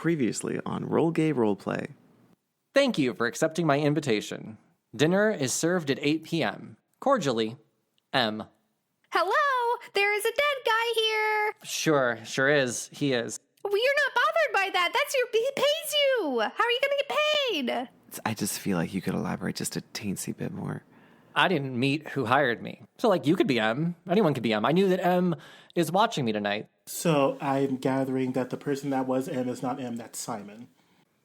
Previously on Roll Gay Roleplay. Thank you for accepting my invitation. Dinner is served at 8 p.m. Cordially, M. Hello, there is a dead guy here. Sure is. He is. Well, you're not bothered by that. He pays you. How are you going to get paid? I just feel like you could elaborate just a teensy bit more. I didn't meet who hired me. So, you could be M. Anyone could be M. I knew that M is watching me tonight. So I'm gathering that the person that was M is not M, that's Simon.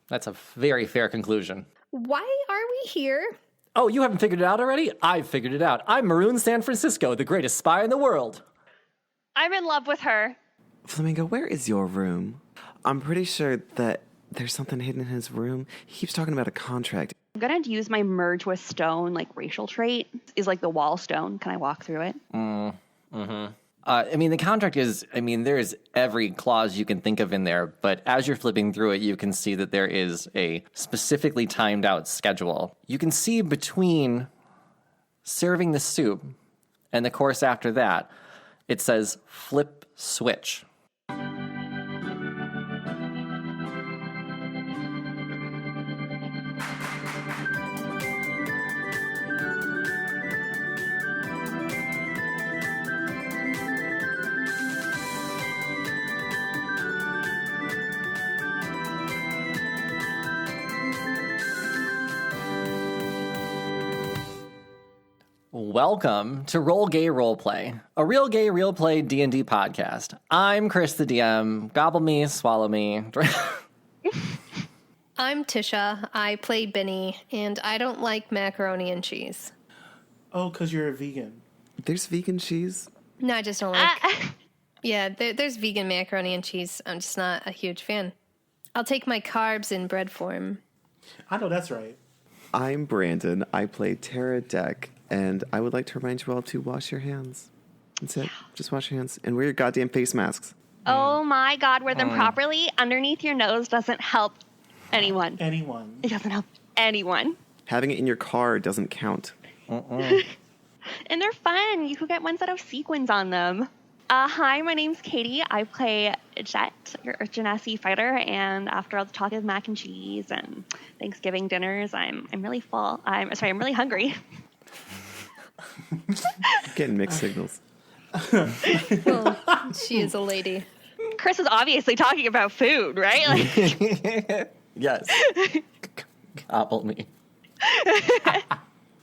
That's a very fair conclusion. Why are we here? Oh, you haven't figured it out already? I've figured it out. I'm Maroon San Francisco, the greatest spy in the world. I'm in love with her. Flamingo, where is your room? I'm pretty sure that there's something hidden in his room. He keeps talking about a contract. I'm going to use my merge with stone, racial trait. Is the wall stone. Can I walk through it? The contract is, there's every clause you can think of in there, but as you're flipping through it, you can see that there is a specifically timed out schedule. You can see between serving the soup and the course after that, it says flip switch. Welcome to Roll Gay Roleplay, a real gay real play D&D podcast. I'm Chris the DM. Gobble me, swallow me. I'm Tisha. I play Benny, and I don't like macaroni and cheese. Oh, because you're a vegan. There's vegan cheese? No, I just don't like... Yeah, there's vegan macaroni and cheese. I'm just not a huge fan. I'll take my carbs in bread form. I know that's right. I'm Brandon. I play Tara Deck, and I would like to remind you all to wash your hands. That's it. Just wash your hands and wear your goddamn face masks. Oh my God, wear them properly. Underneath your nose doesn't help anyone. It doesn't help anyone. Having it in your car doesn't count. And they're fun. You could get ones that have sequins on them. Hi, my name's Katie. I play Jet, your Earth Genasi fighter, and after all the talk of mac and cheese and Thanksgiving dinners, I'm really full. I'm really hungry. Getting mixed signals. Well, she is a lady. Chris is obviously talking about food, right? Yes. Gobble me.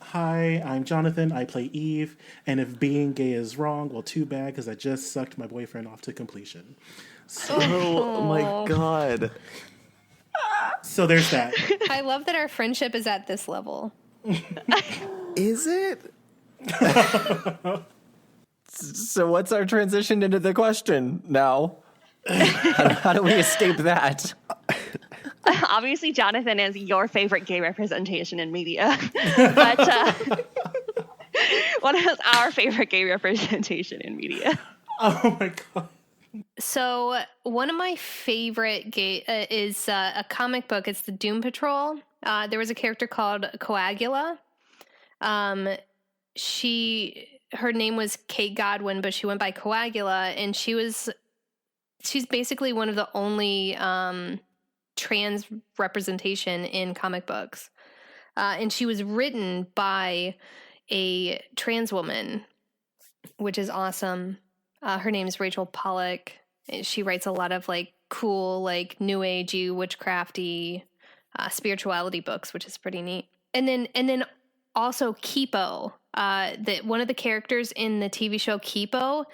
Hi, I'm Jonathan. I play Eve. And if being gay is wrong, well, too bad, because I just sucked my boyfriend off to completion. So, Oh my god. so there's that. I love that our friendship is at this level. Is it? So what's our transition into the question now? How do we escape that? Obviously, Jonathan is your favorite gay representation in media. But what is our favorite gay representation in media? Oh my god. So one of my favorite gay is a comic book. It's the Doom Patrol. There was a character called Coagula. Her name was Kate Godwin, but she went by Coagula, and she's basically one of the only trans representation in comic books. And she was written by a trans woman, which is awesome. Her name is Rachel Pollack. She writes a lot of cool, new agey, witchcrafty, spirituality books, which is pretty neat. And then also Kipo, that one of the characters in the TV show Kipo,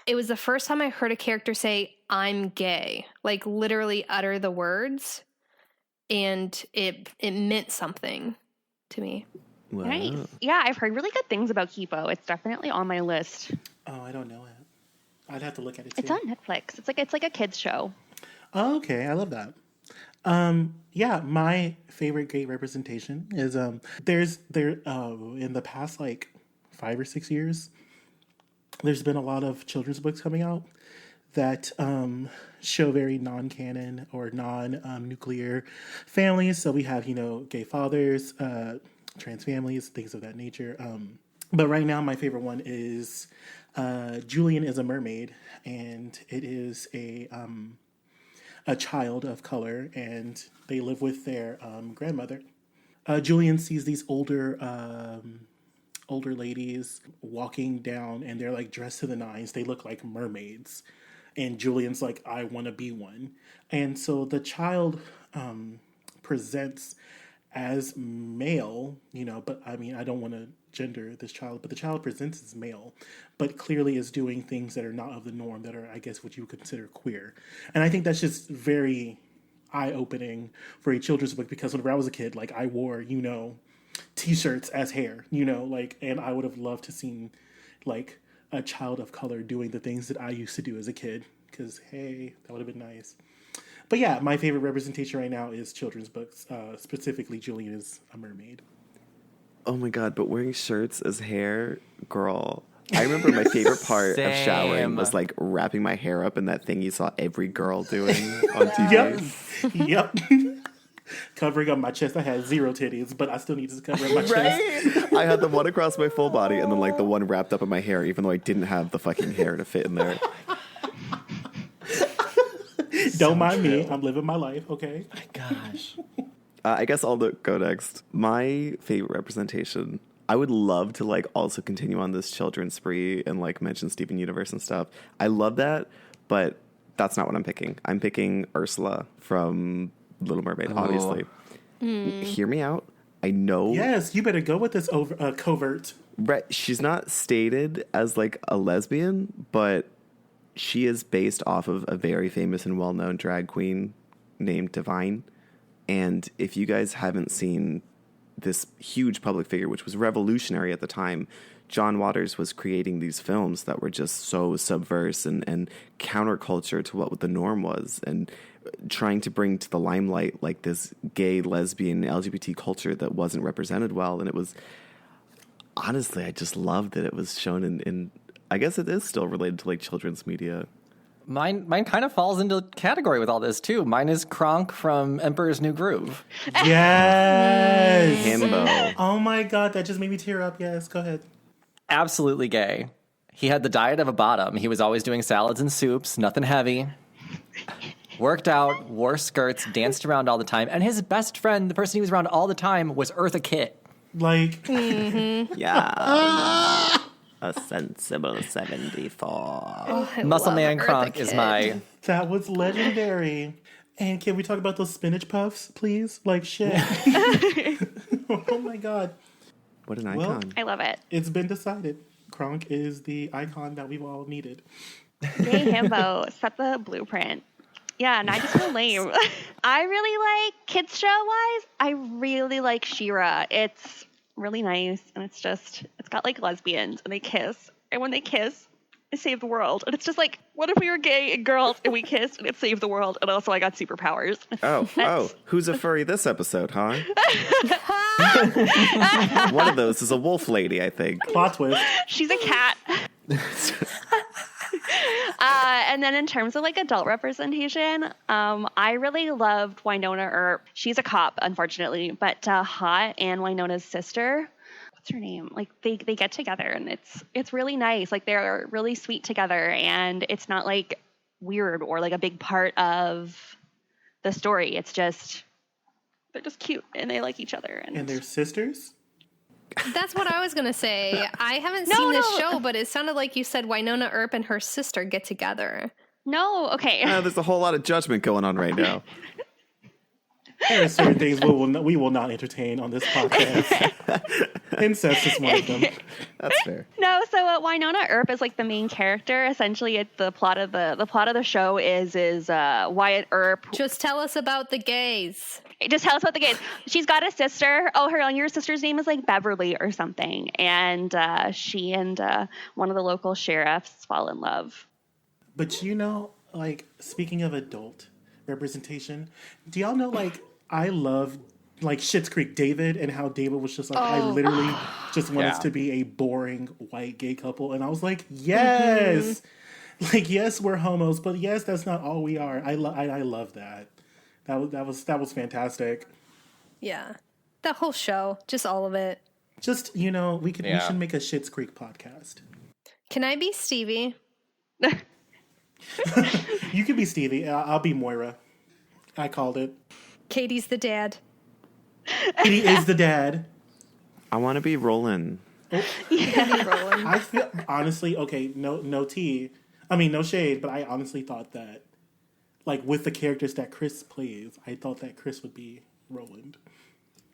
it was the first time I heard a character say, "I'm gay," literally utter the words, and it meant something to me. Wow. Nice. Yeah, I've heard really good things about Kipo. It's definitely on my list. Oh, I don't know it. I'd have to look at it too. It's on Netflix. It's like a kid's show. Oh, okay, I love that. Yeah, my favorite gay representation is in the past 5 or 6 years, there's been a lot of children's books coming out that show very non-canon or non-nuclear families. So we have, gay fathers, trans families, things of that nature. But right now, my favorite one is Julian is a Mermaid, and it is a a child of color, and they live with their grandmother. Julian sees these older ladies walking down, and they're like dressed to the nines. They look like mermaids. And Julian's like, I want to be one. And so the child presents as male, but I mean, I don't want to gender this child, but the child presents as male, but clearly is doing things that are not of the norm, that are, I guess, what you would consider queer. And I think that's just very eye-opening for a children's book, because whenever I was a kid, like, I wore, t-shirts as hair, and I would have loved to seen, like, a child of color doing the things that I used to do as a kid, because, hey, that would have been nice. But yeah, my favorite representation right now is children's books. Specifically, Julian is a mermaid. Oh my God, but wearing shirts as hair, girl. I remember my favorite part of showering was like wrapping my hair up in that thing you saw every girl doing on TV. Yep. Covering up my chest. I had 0 titties, but I still needed to cover up my chest. I had the one across my full body and then like the one wrapped up in my hair, even though I didn't have the fucking hair to fit in there. Don't mind me. I'm living my life, okay? My gosh. I guess I'll go next. My favorite representation, I would love to like also continue on this children's spree and like mention Steven Universe and stuff. I love that, but that's not what I'm picking. I'm picking Ursula from Little Mermaid, obviously. Hear me out. I know. Yes, you better go with this covert. Right, she's not stated as like a lesbian, but she is based off of a very famous and well-known drag queen named Divine. And if you guys haven't seen this huge public figure, which was revolutionary at the time, John Waters was creating these films that were just so subversive and counterculture to what the norm was, and trying to bring to the limelight like this gay, lesbian, LGBT culture that wasn't represented well. And it was, honestly, I just loved that it was shown in I guess it is still related to like children's media. Mine kind of falls into the category with all this too. Mine is Kronk from Emperor's New Groove. Yes. Himbo. Oh my God, that just made me tear up. Yes, go ahead. Absolutely gay. He had the diet of a bottom. He was always doing salads and soups, nothing heavy. Worked out, wore skirts, danced around all the time. And his best friend, the person he was around all the time, was Eartha Kitt. Like, Yeah. A sensible 74. Oh, Muscle Man Kronk is my... that was legendary. And can we talk about those spinach puffs, please? Like, shit. Oh my God. What an Well, icon. I love it. It's been decided. Kronk is the icon that we've all needed. Yay, himbo. Set the blueprint. Yeah, and I just feel lame. I really like, kids show-wise, I really like She-Ra. It's really nice, and it's got like lesbians, and they kiss. And when they kiss, it saved the world. And it's just like, what if we were gay and girls, and we kissed, and it saved the world, and also I got superpowers. Oh, who's a furry this episode, huh? One of those is a wolf lady, I think. Plot twist. She's a cat. And then in terms of like adult representation, I really loved Winona Earp. She's a cop, unfortunately, but Hot and Winona's sister, what's her name? Like they get together, and it's really nice. Like they're really sweet together, and it's not like weird or like a big part of the story. It's just they're just cute and they like each other. And they're sisters? That's what I was going to say. I haven't seen this show, but it sounded like you said Winona Earp and her sister get together. No, okay. There's a whole lot of judgment going on right now. There are certain things we will not entertain on this podcast. Incest is one of them. That's fair. No, so Winona Earp is like the main character. Essentially, the plot of the show is Wyatt Earp. Just tell us about the gays. Just tell us about the gays. She's got a sister. Oh, your sister's name is like Beverly or something. And she and one of the local sheriffs fall in love. But like, speaking of adult representation, do y'all know, like, I love, like, Schitt's Creek David, and how David was just like, I literally just want us to be a boring white gay couple. And I was like, yes! Mm-hmm. Like, yes, we're homos, but yes, that's not all we are. I love that. That was fantastic. Yeah. The whole show. Just all of it. Just, we should make a Schitt's Creek podcast. Can I be Stevie? You can be Stevie. I'll be Moira. I called it. Katie's the dad. Katie is the dad. I want to be Roland. Roland. I feel honestly, okay, no tea. I mean, no shade, but I honestly thought that, like, with the characters that Chris plays, I thought that Chris would be Roland.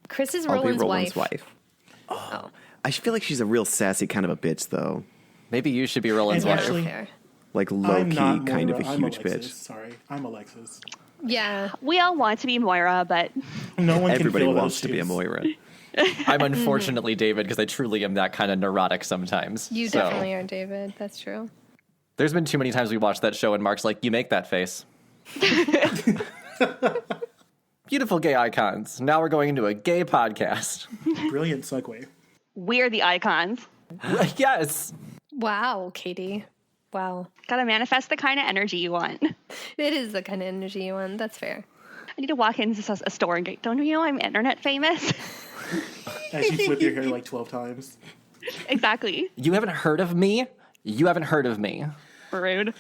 Chris is I'll Roland's be Roland's wife. wife. Oh. I feel like she's a real sassy kind of a bitch, though. Maybe you should be Roland's And wife. actually- Fair. Like low-key I'm not kind of Moira, a I'm huge Alexis. bitch. Sorry, I'm Alexis. Yeah. We all want to be Moira, but No one Everybody can fill wants those to be a shoes. Moira. I'm unfortunately David because I truly am that kind of neurotic sometimes. You So, definitely are, David. That's true. There's been too many times we watched that show and Mark's like, you make that face. Beautiful gay icons. Now we're going into a gay podcast. Brilliant segue. we're the icons. Yes. Wow, Katie. Wow. Gotta manifest the kind of energy you want. It is the kind of energy you want. That's fair. I need to walk into a store and go, don't you know I'm internet famous? As you flip your hair like 12 times. Exactly. You haven't heard of me? You haven't heard of me. Rude.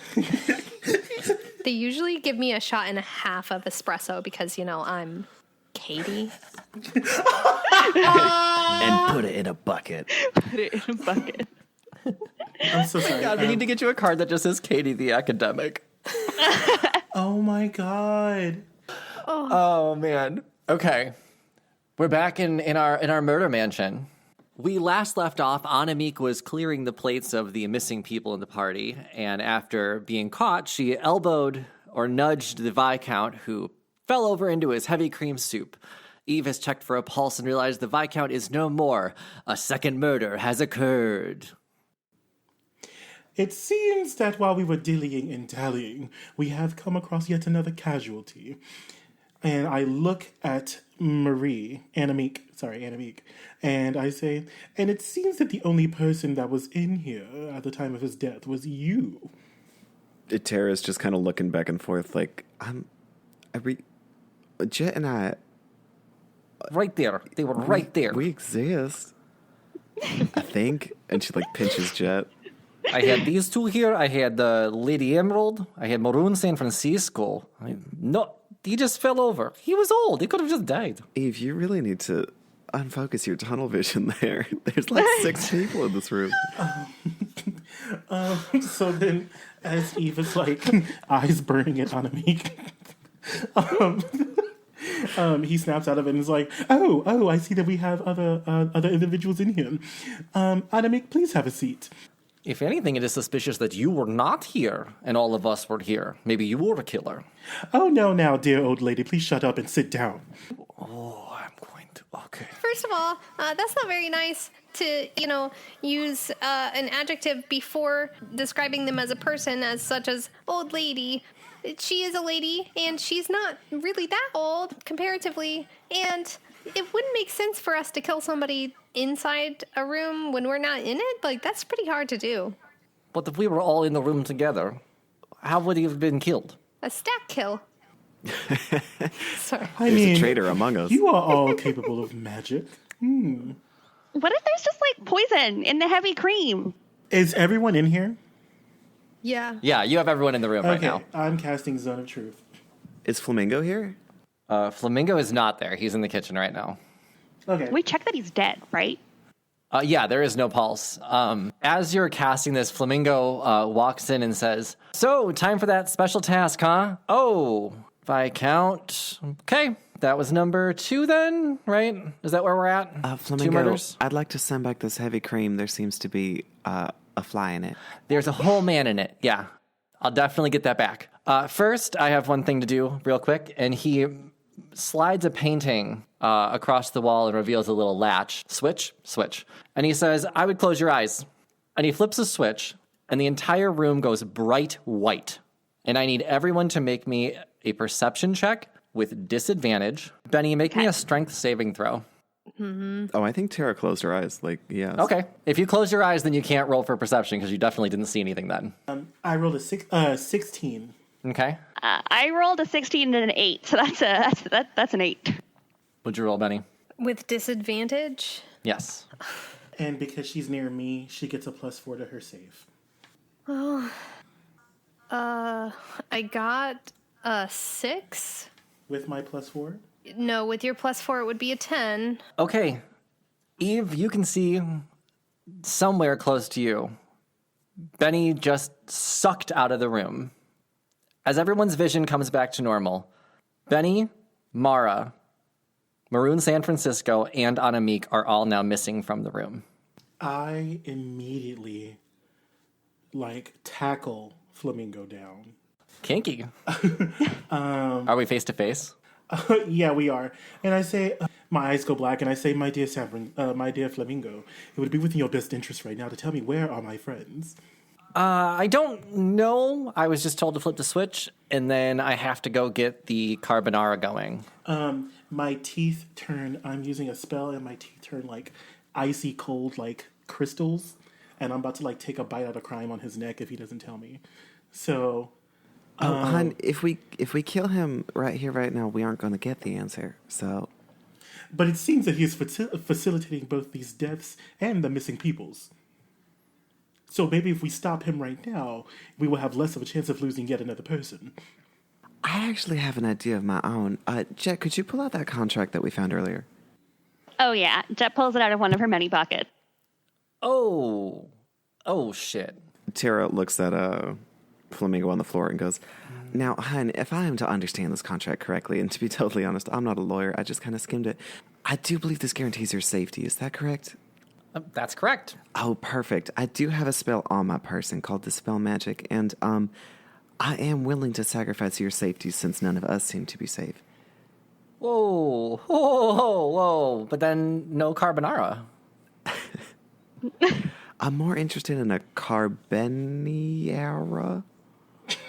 They usually give me a shot and a half of espresso because, I'm Katie. And put it in a bucket. Put it in a bucket. I'm so sorry. God, we need to get you a card that just says Katie the academic. Oh my god. Oh man. Okay. We're back in our murder mansion. We last left off, Annemiek was clearing the plates of the missing people in the party, and after being caught, she elbowed or nudged the Viscount, who fell over into his heavy cream soup. Eve has checked for a pulse and realized the Viscount is no more. A second murder has occurred. It seems that while we were dillying and dallying, we have come across yet another casualty. And I look at Annemiek, and I say, and it seems that the only person that was in here at the time of his death was you. Tara's just kind of looking back and forth like, Jet and I, Right there. They were right there. we exist. I think. And she like pinches Jet. I had these two here. I had Lady Emerald. I had Maroon San Francisco. No, he just fell over. He was old. He could have just died. Eve, you really need to unfocus your tunnel vision there. There's like 6 people in this room. So then, as Eve is like, eyes burning at Annemiek, he snaps out of it and is like, oh, I see that we have other individuals in here. Annemiek, please have a seat. If anything, it is suspicious that you were not here and all of us were here. Maybe you were a killer. Oh, no, now, dear old lady, please shut up and sit down. Oh, I'm going to. Okay. First of all, that's not very nice to, use an adjective before describing them as a person, as such as old lady. She is a lady, and she's not really that old, comparatively, and it wouldn't make sense for us to kill somebody inside a room when we're not in it. Like, that's pretty hard to do. But if we were all in the room together, how would he have been killed? A stack kill. Sorry. I There's mean, a traitor among us. you are all capable of magic. What if there's just like poison in the heavy cream? Is everyone in here? Yeah. Yeah, you have everyone in the room right Okay, now. I'm casting Zone of Truth. Is Flamingo here? Flamingo is not there. He's in the kitchen right now. Okay. We check that he's dead, right? Yeah, there is no pulse. As you're casting this, Flamingo walks in and says, "So, time for that special task, huh? Oh, if I count... Okay, that was number 2 then, right? Is that where we're at? 2 Flamingo, murders? I'd like to send back this heavy cream. There seems to be a fly in it. There's a whole man in it. Yeah, I'll definitely get that back. First, I have one thing to do real quick, and he slides a painting across the wall and reveals a little latch. Switch. And he says, I would close your eyes. And he flips a switch, and the entire room goes bright white. And I need everyone to make me a perception check with disadvantage. Benny, make me a strength saving throw. Oh, I think Tara closed her eyes. Like, yes. Okay. If you close your eyes, then you can't roll for perception because you definitely didn't see anything then. I rolled a 16. Okay. I rolled a 16 and an 8, so that's an 8. What'd you roll, Benny? With disadvantage? Yes. And because she's near me, she gets a +4 to her save. I got a 6. with my +4? No, with your +4, it would be a 10. Okay. Eve, you can see somewhere close to you, Benny just sucked out of the room. As everyone's vision comes back to normal, Benny, Mara, Maroon San Francisco, and Anamik are all now missing from the room. I immediately, tackle Flamingo down. Kinky. Are we face to face? Yeah, we are. And I say, my eyes go black, and I say, my dear Flamingo, it would be within your best interest right now to tell me where are my friends. I don't know. I was just told to flip the switch, and then I have to go get the carbonara going. My teeth turn, I'm using a spell, and my teeth turn icy cold, crystals, and I'm about to take a bite out of Crime on his neck if he doesn't tell me. So... hon, if we kill him right here, right now, we aren't going to get the answer, so... But it seems that he is facilitating both these deaths and the missing peoples. So maybe if we stop him right now, we will have less of a chance of losing yet another person. I actually have an idea of my own. Jet, could you pull out that contract that we found earlier? Oh, yeah. Jet pulls it out of one of her many pockets. Oh, shit. Tara looks at Flamingo on the floor and goes, now, hun, if I am to understand this contract correctly, and to be totally honest, I'm not a lawyer, I just kind of skimmed it. I do believe this guarantees your safety. Is that correct? That's correct. Oh, perfect. I do have a spell on my person called Dispel Magic, and I am willing to sacrifice your safety since none of us seem to be safe. Whoa. But then no carbonara. I'm more interested in a carboniara.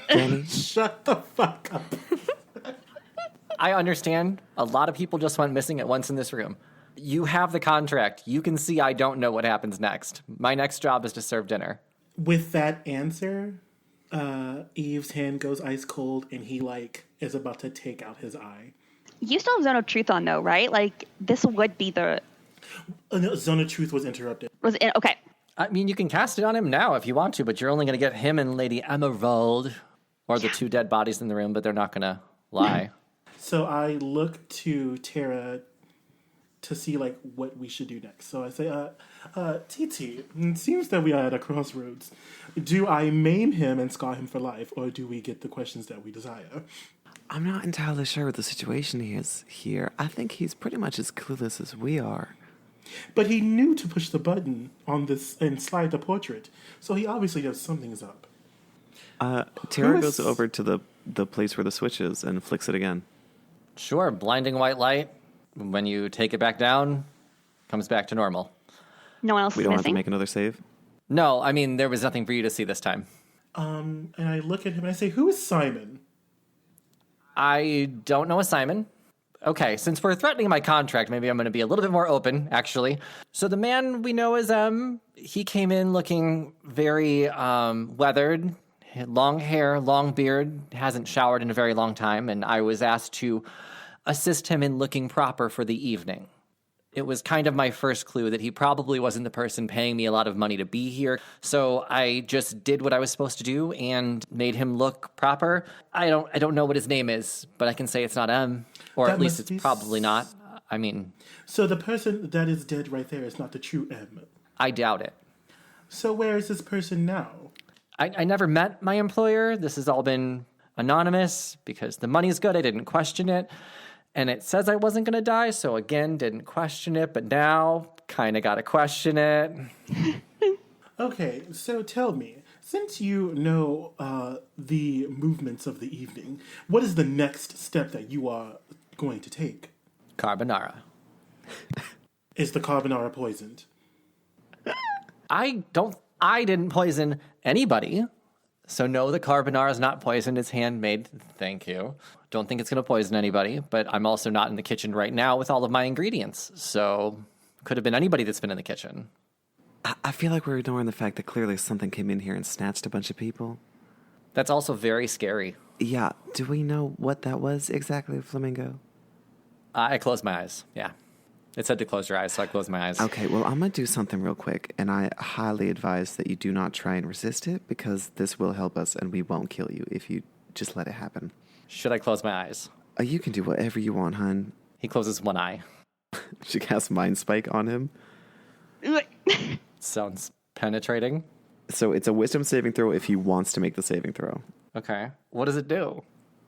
Benny? Shut the fuck up. I understand. A lot of people just went missing at once in this room. You have the contract. You can see I don't know what happens next. My next job is to serve dinner. With that answer, Eve's hand goes ice cold, and he is about to take out his eye. You still have Zone of Truth on, though, right? This would be the... No, Zone of Truth was interrupted. Okay. I mean, you can cast it on him now if you want to, but you're only going to get him and Lady Emerald, or the two dead bodies in the room, but they're not going to lie. So I look to Tara to see what we should do next. So I say, TT, it seems that we are at a crossroads. Do I maim him and scar him for life, or do we get the questions that we desire? I'm not entirely sure what the situation is here. I think he's pretty much as clueless as we are. But he knew to push the button on this and slide the portrait, so he obviously knows something's up. Tara goes over to the place where the switch is and flicks it again. Sure, blinding white light. When you take it back down, comes back to normal. No one else We is don't have missing? to make another save? No, I mean, there was nothing for you to see this time. And I look at him and I say, who is Simon? I don't know a Simon. Okay, since we're threatening my contract, maybe I'm going to be a little bit more open, actually. So the man we know is he came in looking very weathered, long hair, long beard, hasn't showered in a very long time, and I was asked to assist him in looking proper for the evening. It was kind of my first clue that he probably wasn't the person paying me a lot of money to be here, so I just did what I was supposed to do and made him look proper. I don't know what his name is, but I can say it's not M, or at least it's probably not. I mean... So the person that is dead right there is not the true M. I doubt it. So where is this person now? I never met my employer. This has all been anonymous because the money's good. I didn't question it. And it says I wasn't going to die, so again, didn't question it. But now, kind of got to question it. Okay, so tell me, since you know the movements of the evening, what is the next step that you are going to take? Carbonara. Is the carbonara poisoned? I didn't poison anybody. So no, the carbonara is not poisoned. It's handmade. Thank you. Don't think it's going to poison anybody, but I'm also not in the kitchen right now with all of my ingredients. So could have been anybody that's been in the kitchen. I feel like we're ignoring the fact that clearly something came in here and snatched a bunch of people. That's also very scary. Yeah, do we know what that was exactly, Flamingo? I closed my eyes. Yeah. It said to close your eyes, so I closed my eyes. Okay, well, I'm going to do something real quick, and I highly advise that you do not try and resist it, because this will help us, and we won't kill you if you just let it happen. Should I close my eyes? You can do whatever you want, hun. He closes one eye. She casts Mind Spike on him. Sounds penetrating. So it's a wisdom saving throw if he wants to make the saving throw. Okay. What does it do?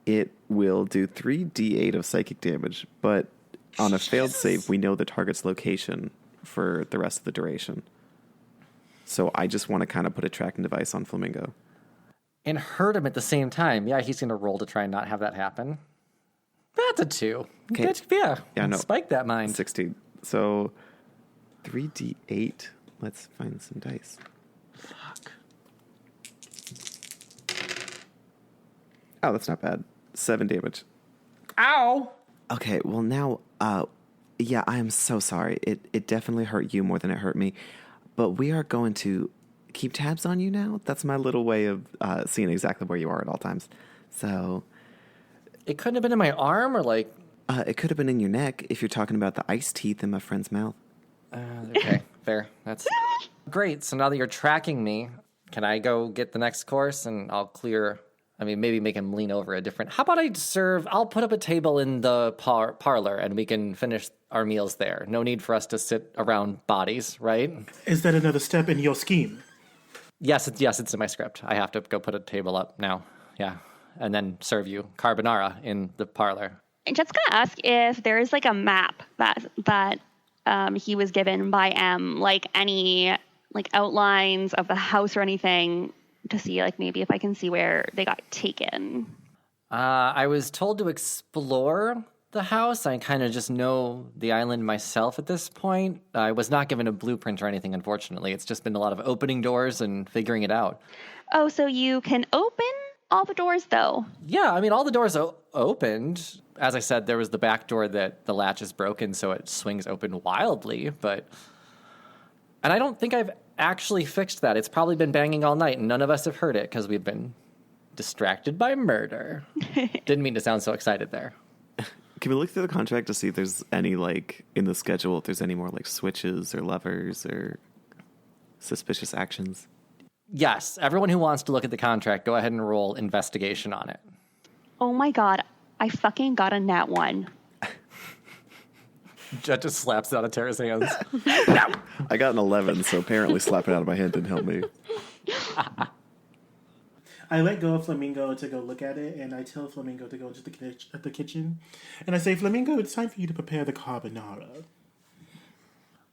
It will do 3d8 of psychic damage, but on a failed save, we know the target's location for the rest of the duration. So I just want to kind of put a tracking device on Flamingo. And hurt him at the same time. Yeah, he's going to roll to try and not have that happen. That's a 2. Okay. Good, yeah, no. Spike that mind. 16. So 3d8. Let's find some dice. Fuck. Oh, that's not bad. 7 damage. Ow! Okay, well now, yeah, I am so sorry. It definitely hurt you more than it hurt me. But we are going to keep tabs on you now. That's my little way of seeing exactly where you are at all times. So It couldn't have been in my arm or like... it could have been in your neck if you're talking about the ice teeth in my friend's mouth. Okay, fair. That's great. So now that you're tracking me, can I go get the next course and I'll clear... I mean, maybe make him lean over a different... How about I'll put up a table in the parlor and we can finish our meals there. No need for us to sit around bodies, right? Is that another step in your scheme? Yes, it's in my script. I have to go put a table up now. Yeah. And then serve you carbonara in the parlor. I'm just going to ask if there is like a map that he was given by M, like any like outlines of the house or anything, to see like maybe if I can see where they got taken. I was told to explore the house. I kind of just know the island myself at this point. I was not given a blueprint or anything, unfortunately. It's just been a lot of opening doors and figuring it out. Oh, so you can open all the doors though? Yeah, I mean, all the doors opened. As I said, there was the back door that the latch is broken, so it swings open wildly, but... And I don't think I've actually fixed that. It's probably been banging all night, and none of us have heard it because we've been distracted by murder. Didn't mean to sound so excited there. Can we look through the contract to see if there's any, like, in the schedule, if there's any more, like, switches or levers or suspicious actions? Yes, everyone who wants to look at the contract, go ahead and roll investigation on it. Oh my god, I fucking got a nat 1. Jet just slaps it out of Tara's hands. No! I got an 11, so apparently slapping it out of my hand didn't help me. I let go of Flamingo to go look at it, and I tell Flamingo to go to the kitchen. And I say, Flamingo, it's time for you to prepare the carbonara.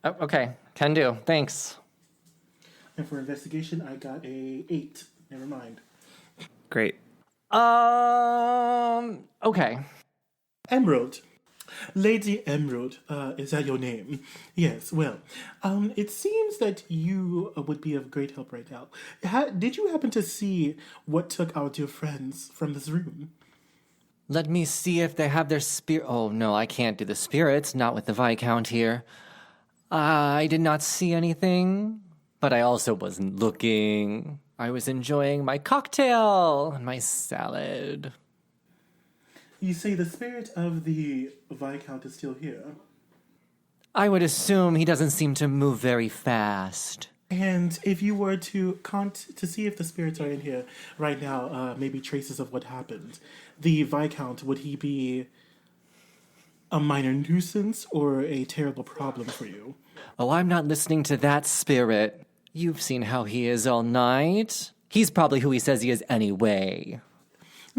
Oh, okay, can do. Thanks. And for investigation, I got a 8. Never mind. Great. Okay. Emerald. Lady Emerald, is that your name? Yes, well, it seems that you would be of great help right now. Did you happen to see what took our dear friends from this room? Let me see if they have their spirit. Oh, no, I can't do the spirits, not with the Viscount here. I did not see anything, but I also wasn't looking. I was enjoying my cocktail and my salad. You say the spirit of the Viscount is still here. I would assume he doesn't seem to move very fast. And if you were to see if the spirits are in here right now, maybe traces of what happened, the Viscount, would he be a minor nuisance or a terrible problem for you? Oh, I'm not listening to that spirit. You've seen how he is all night. He's probably who he says he is anyway.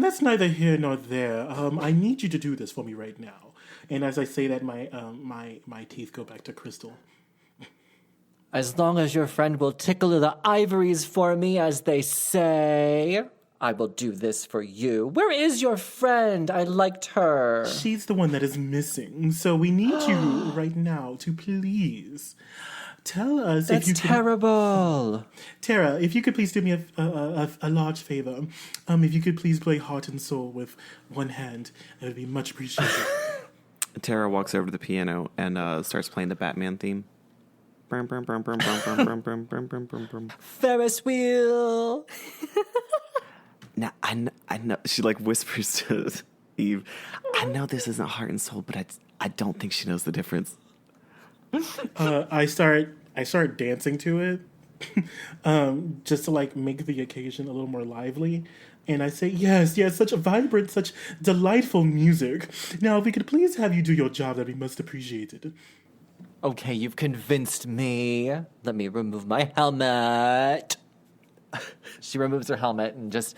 That's neither here nor there. I need you to do this for me right now. And as I say that, my teeth go back to crystal. As long as your friend will tickle the ivories for me, as they say, I will do this for you. Where is your friend? I liked her. She's the one that is missing. So we need you right now to please tell us That's if you can... terrible. Tara, if you could please do me a large favor. If you could please play Heart and Soul with one hand, it would be much appreciated. Tara walks over to the piano and starts playing the Batman theme. Ferris wheel. Now, I know, she like whispers to Eve, I know this isn't Heart and Soul, but I don't think she knows the difference. I start dancing to it. just to like make the occasion a little more lively. And I say, yes, such a vibrant, such delightful music. Now, if we could please have you do your job, that'd be most appreciated. Okay, you've convinced me. Let me remove my helmet. She removes her helmet and just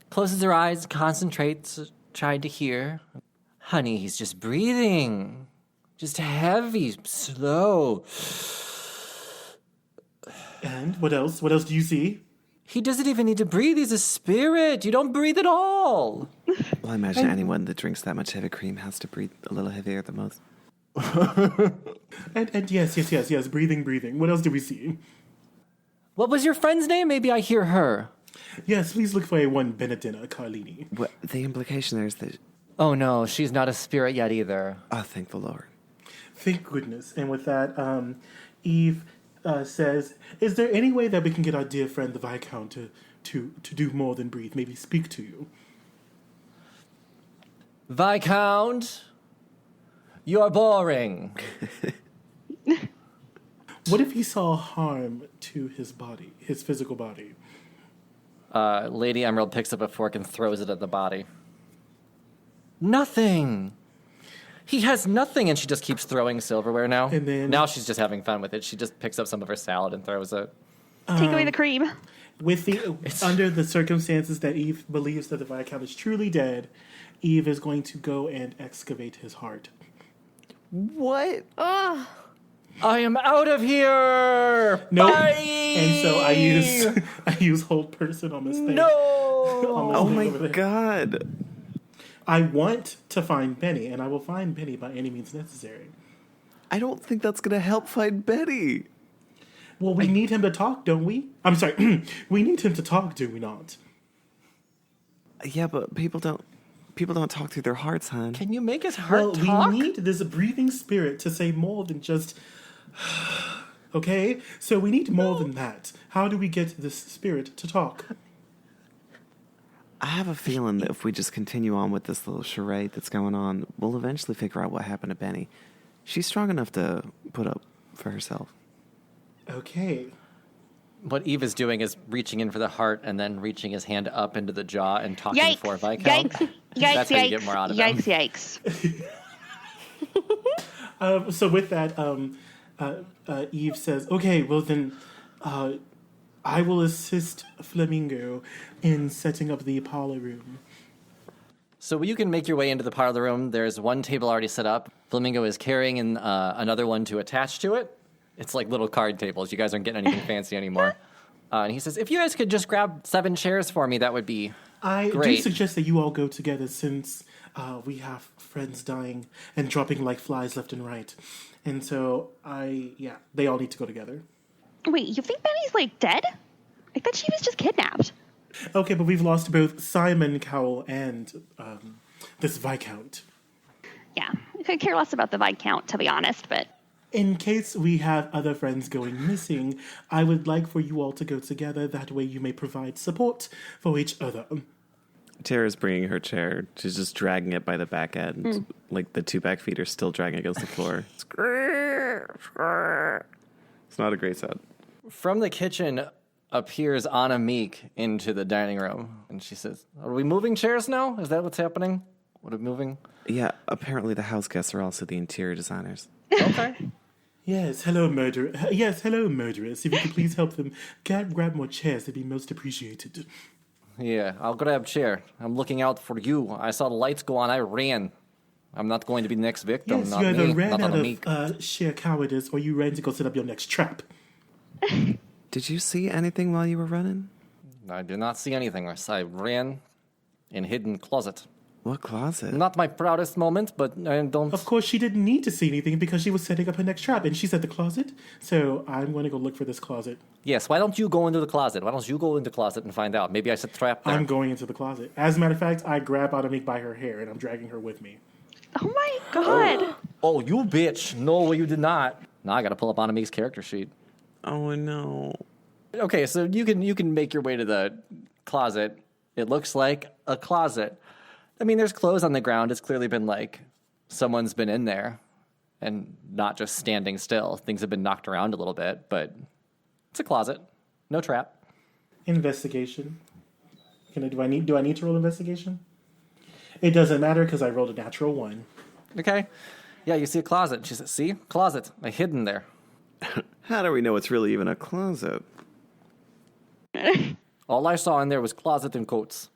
closes her eyes, concentrates, trying to hear. Honey, he's just breathing. Just heavy, slow. And what else? What else do you see? He doesn't even need to breathe. He's a spirit. You don't breathe at all. Well, I imagine anyone that drinks that much heavy cream has to breathe a little heavier than most. And yes, breathing. What else do we see? What was your friend's name? Maybe I hear her. Yes, please look for a one Benedina Carlini. What, the implication there is that... Oh no, she's not a spirit yet either. Oh, thank the Lord. Thank goodness. And with that, Eve says, is there any way that we can get our dear friend the Viscount to do more than breathe, maybe speak to you? Viscount, you're boring. What if he saw harm to his body, his physical body? Lady Emerald picks up a fork and throws it at the body. Nothing. He has nothing, and she just keeps throwing silverware now. And then... Now she's just having fun with it. She just picks up some of her salad and throws it. Take away the cream. With the under the circumstances that Eve believes that the Viscount is truly dead, Eve is going to go and excavate his heart. What? Oh, I am out of here. Nope. Bye. And so I use hold person on this thing. No. On this Oh thing my over there. God. I want to find Benny, and I will find Benny by any means necessary. I don't think that's going to help find Betty. Well, we need him to talk, don't we? I'm sorry, we need him to talk, do we not? Yeah, but people don't talk through their hearts, hon. Can you make his heart Well, talk? we need this breathing spirit to say more than just... Okay? So we need more than that. How do we get this spirit to talk? I have a feeling that if we just continue on with this little charade that's going on, we'll eventually figure out what happened to Benny. She's strong enough to put up for herself. Okay. What Eve is doing is reaching in for the heart and then reaching his hand up into the jaw and talking Yikes. for Viscount. Yikes. That's how you get more out of him. Yikes. So with that, Eve says, okay, well then, I will assist Flamingo in setting up the parlor room. So you can make your way into the parlor room. There's one table already set up. Flamingo is carrying in, another one to attach to it. It's like little card tables. You guys aren't getting anything fancy anymore. And he says, if you guys could just grab 7 chairs for me, that would be I great. do suggest that you all go together since we have friends dying and dropping like flies left and right. And so they all need to go together. Wait, you think Benny's like dead? I thought she was just kidnapped. Okay, but we've lost both Simon Cowell and this Viscount. Yeah, I could care less about the Viscount, to be honest, but... In case we have other friends going missing, I would like for you all to go together. That way you may provide support for each other. Tara's bringing her chair. She's just dragging it by the back end. Like the 2 back feet are still dragging against the floor. It's not a great sound. From the kitchen appears Anna Meek into the dining room. And she says, are we moving chairs now? Is that what's happening? What are we moving? Yeah, apparently the house guests are also the interior designers. Okay. Yes, hello, murderer. Yes, hello, murderous. If you could please help them grab more chairs, that'd be most appreciated. Yeah, I'll grab chair. I'm looking out for you. I saw the lights go on. I ran. I'm not going to be the next victim. Yes, not you either me. ran Not out Anna Meek. of sheer cowardice, or you ran to go set up your next trap. Did you see anything while you were running? I did not see anything. I ran in hidden closet. What closet? Not my proudest moment, but I don't... Of course, she didn't need to see anything because she was setting up her next trap, and she's at the closet. So I'm going to go look for this closet. Yes, why don't you go into the closet? Why don't you go into the closet and find out? Maybe I set a trap there. I'm going into the closet. As a matter of fact, I grab Automate by her hair, and I'm dragging her with me. Oh my god. Oh, you bitch. No, you did not. Now I gotta pull up Anna Meek's character sheet. Oh, no. Okay, so you can make your way to the closet. It looks like a closet. I mean, there's clothes on the ground. It's clearly been like someone's been in there and not just standing still. Things have been knocked around a little bit, but It's a closet. No trap. Investigation. Do I need to roll investigation? It doesn't matter because I rolled a natural 1. Okay. Yeah, you see a closet. She says, see? Closet. I hid in there. How do we know it's really even a closet? All I saw in there was closet and coats.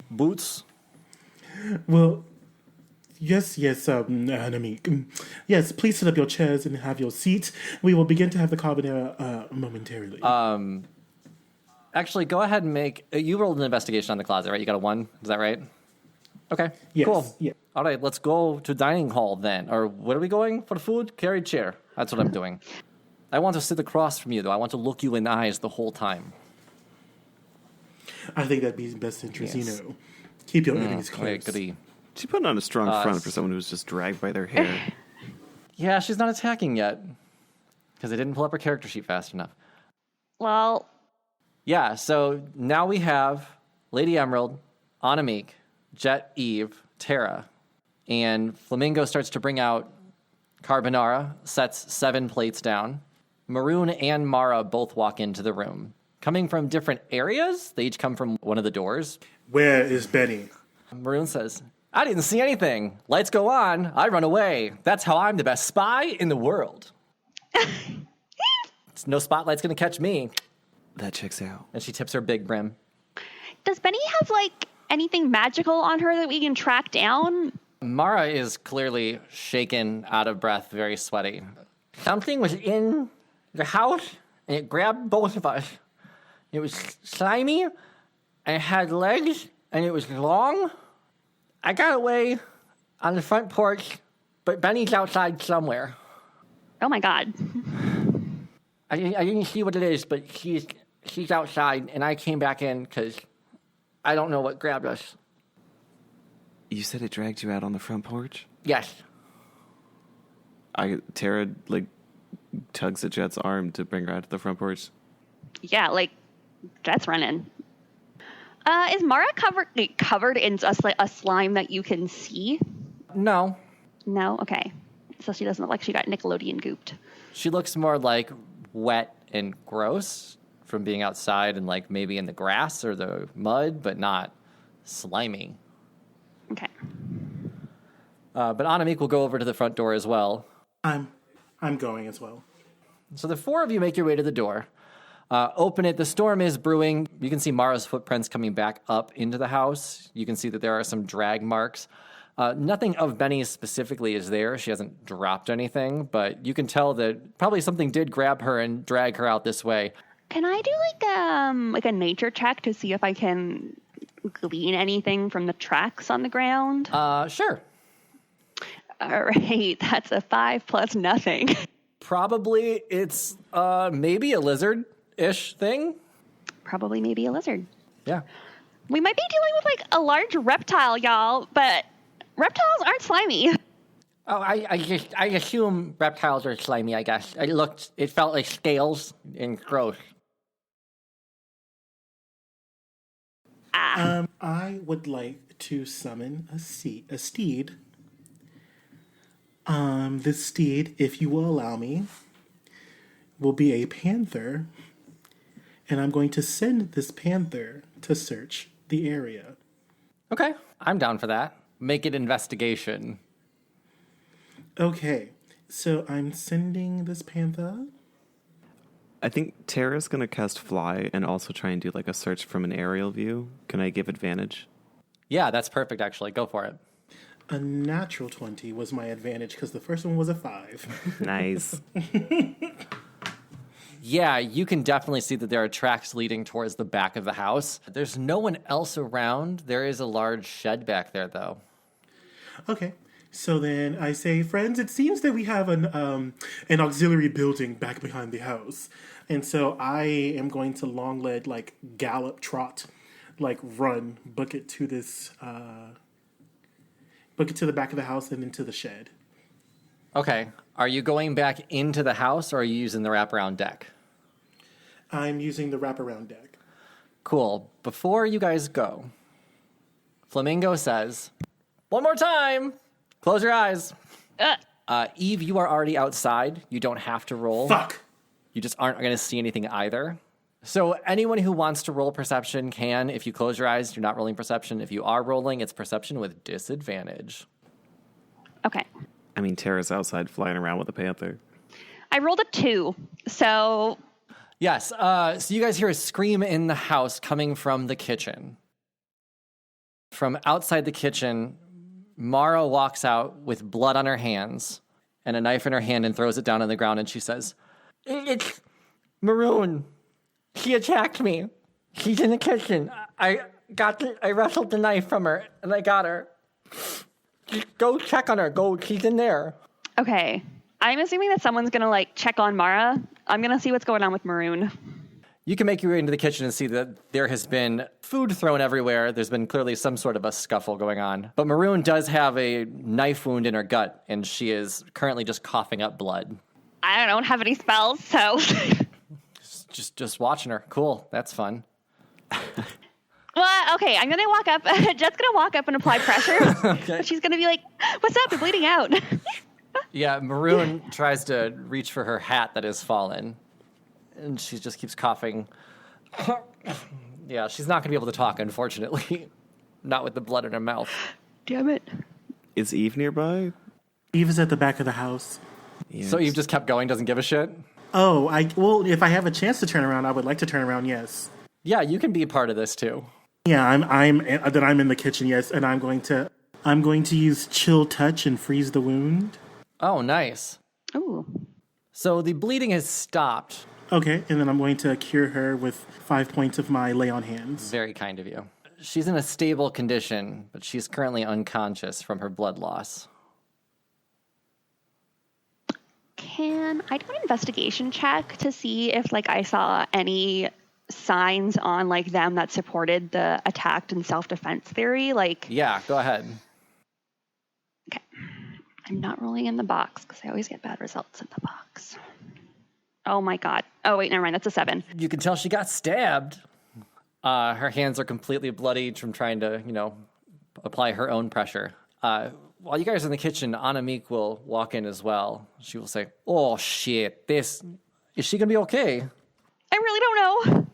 Boots. Well, yes, Anamik. Yes, please set up your chairs and have your seat. We will begin to have the carbonara momentarily. Actually, go ahead and make... you rolled an investigation on the closet, right? You got a 1. Is that right? Okay, Yes, cool. yeah. All right, let's go to dining hall then. Or what are we going for the food? Carry chair. That's what I'm doing. I want to sit across from you, though. I want to look you in the eyes the whole time. I think that'd be in best interest, Yes. Keep your enemies I close. agree. She put on a strong front for someone who was just dragged by their hair. Yeah, she's not attacking yet. Because I didn't pull up her character sheet fast enough. Well, Yeah, so now we have Lady Emerald, Anamik, Jet, Eve, Tara, and Flamingo starts to bring out carbonara, sets 7 plates down. Maroon and Mara both walk into the room. Coming from different areas, they each come from one of the doors. Where is Benny? Maroon says, I didn't see anything. Lights go on, I run away. That's how I'm the best spy in the world. No spotlight's gonna catch me. That checks out. And she tips her big brim. does Benny have like anything magical on her that we can track down? Mara is clearly shaken, out of breath, very sweaty. Something was in the house, and it grabbed both of us. It was slimy, and it had legs, and it was long. I got away on the front porch, but Benny's outside somewhere. Oh my god. I didn't see what it is, but she's outside, and I came back in because I don't know what grabbed us. You said it dragged you out on the front porch? Yes. Tara, tugs at Jet's arm to bring her out to the front porch. Yeah, Jet's running. Is Mara covered in a slime that you can see? No. No? Okay. So she doesn't look like she got Nickelodeon gooped. She looks more like wet and gross from being outside and maybe in the grass or the mud, but not slimy. Okay. But Anamik will go over to the front door as well. I'm going as well. So the 4 of you make your way to the door. Open it. The storm is brewing. You can see Mara's footprints coming back up into the house. You can see that there are some drag marks. Nothing of Benny's specifically is there. She hasn't dropped anything, but you can tell that probably something did grab her and drag her out this way. Can I do a nature check to see if I can glean anything from the tracks on the ground? Sure. All right, that's a 5 plus nothing. Probably it's maybe a lizard-ish thing. Probably maybe a lizard. Yeah. We might be dealing with a large reptile, y'all, but reptiles aren't slimy. Oh, I assume reptiles are slimy, I guess. It felt like scales and gross. I would like to summon a steed. This steed, if you will allow me, will be a panther, and I'm going to send this panther to search the area. Okay, I'm down for that. Make it investigation. Okay, so I'm sending this panther. I think Tara's going to cast Fly and also try and do a search from an aerial view. Can I give advantage? Yeah, that's perfect, actually. Go for it. A natural 20 was my advantage because the first one was a 5. Nice. Yeah, you can definitely see that there are tracks leading towards the back of the house. There's no one else around. There is a large shed back there, though. Okay, so then I say, friends, it seems that we have an auxiliary building back behind the house. And so I am going to long lead, gallop, trot, run, book it to this, book it to the back of the house and into the shed. Okay, are you going back into the house or are you using the wraparound deck? I'm using the wraparound deck. Cool. Before you guys go, Flamingo says, one more time, close your eyes. Eve, you are already outside. You don't have to roll. Fuck! You just aren't going to see anything either. So anyone who wants to roll perception can. If you close your eyes, you're not rolling perception. If you are rolling, it's perception with disadvantage. Okay. I mean, Tara's outside flying around with a panther. I rolled a 2, so... Yes, so you guys hear a scream in the house coming from the kitchen. From outside the kitchen, Mara walks out with blood on her hands and a knife in her hand and throws it down on the ground, and she says, "It's Maroon. He attacked me. He's in the kitchen. I wrestled the knife from her, and I got her. Just go check on her. Go, she's in there." Okay. I'm assuming that someone's going to, like, check on Mara. I'm going to see what's going on with Maroon. You can make your way into the kitchen and see that there has been food thrown everywhere. There's been clearly some sort of a scuffle going on. But Maroon does have a knife wound in her gut, and she is currently just coughing up blood. I don't have any spells, so... Just watching her. Cool. That's fun. Well, okay, I'm going to walk up. Jet's going to walk up and apply pressure. Okay. She's going to be like, "What's up? You're bleeding out." Yeah, Maroon tries to reach for her hat that has fallen, and she just keeps coughing. Yeah, she's not going to be able to talk, unfortunately. Not with the blood in her mouth. Damn it. Is Eve nearby? Eve is at the back of the house. Yes. So Eve just kept going, doesn't give a shit? Oh, well, if I have a chance to turn around, I would like to turn around, yes. Yeah, you can be part of this, too. Yeah, I'm in the kitchen, yes, and I'm going to use chill touch and freeze the wound. Oh, nice. Ooh. So the bleeding has stopped. Okay, and then I'm going to cure her with 5 points of my lay on hands. Very kind of you. She's in a stable condition, but she's currently unconscious from her blood loss. Can I do an investigation check to see if, like, I saw any signs on, like, them that supported the attacked and self-defense theory? Like, Yeah, go ahead. okay. I'm not rolling in the box because I always get bad results in the box. Oh my god. Oh wait, never mind. That's a 7. You can tell she got stabbed. Her hands are completely bloodied from trying to, apply her own pressure. While you guys are in the kitchen, Anamik will walk in as well. She will say, "Oh shit, is she gonna be okay?" I really don't know.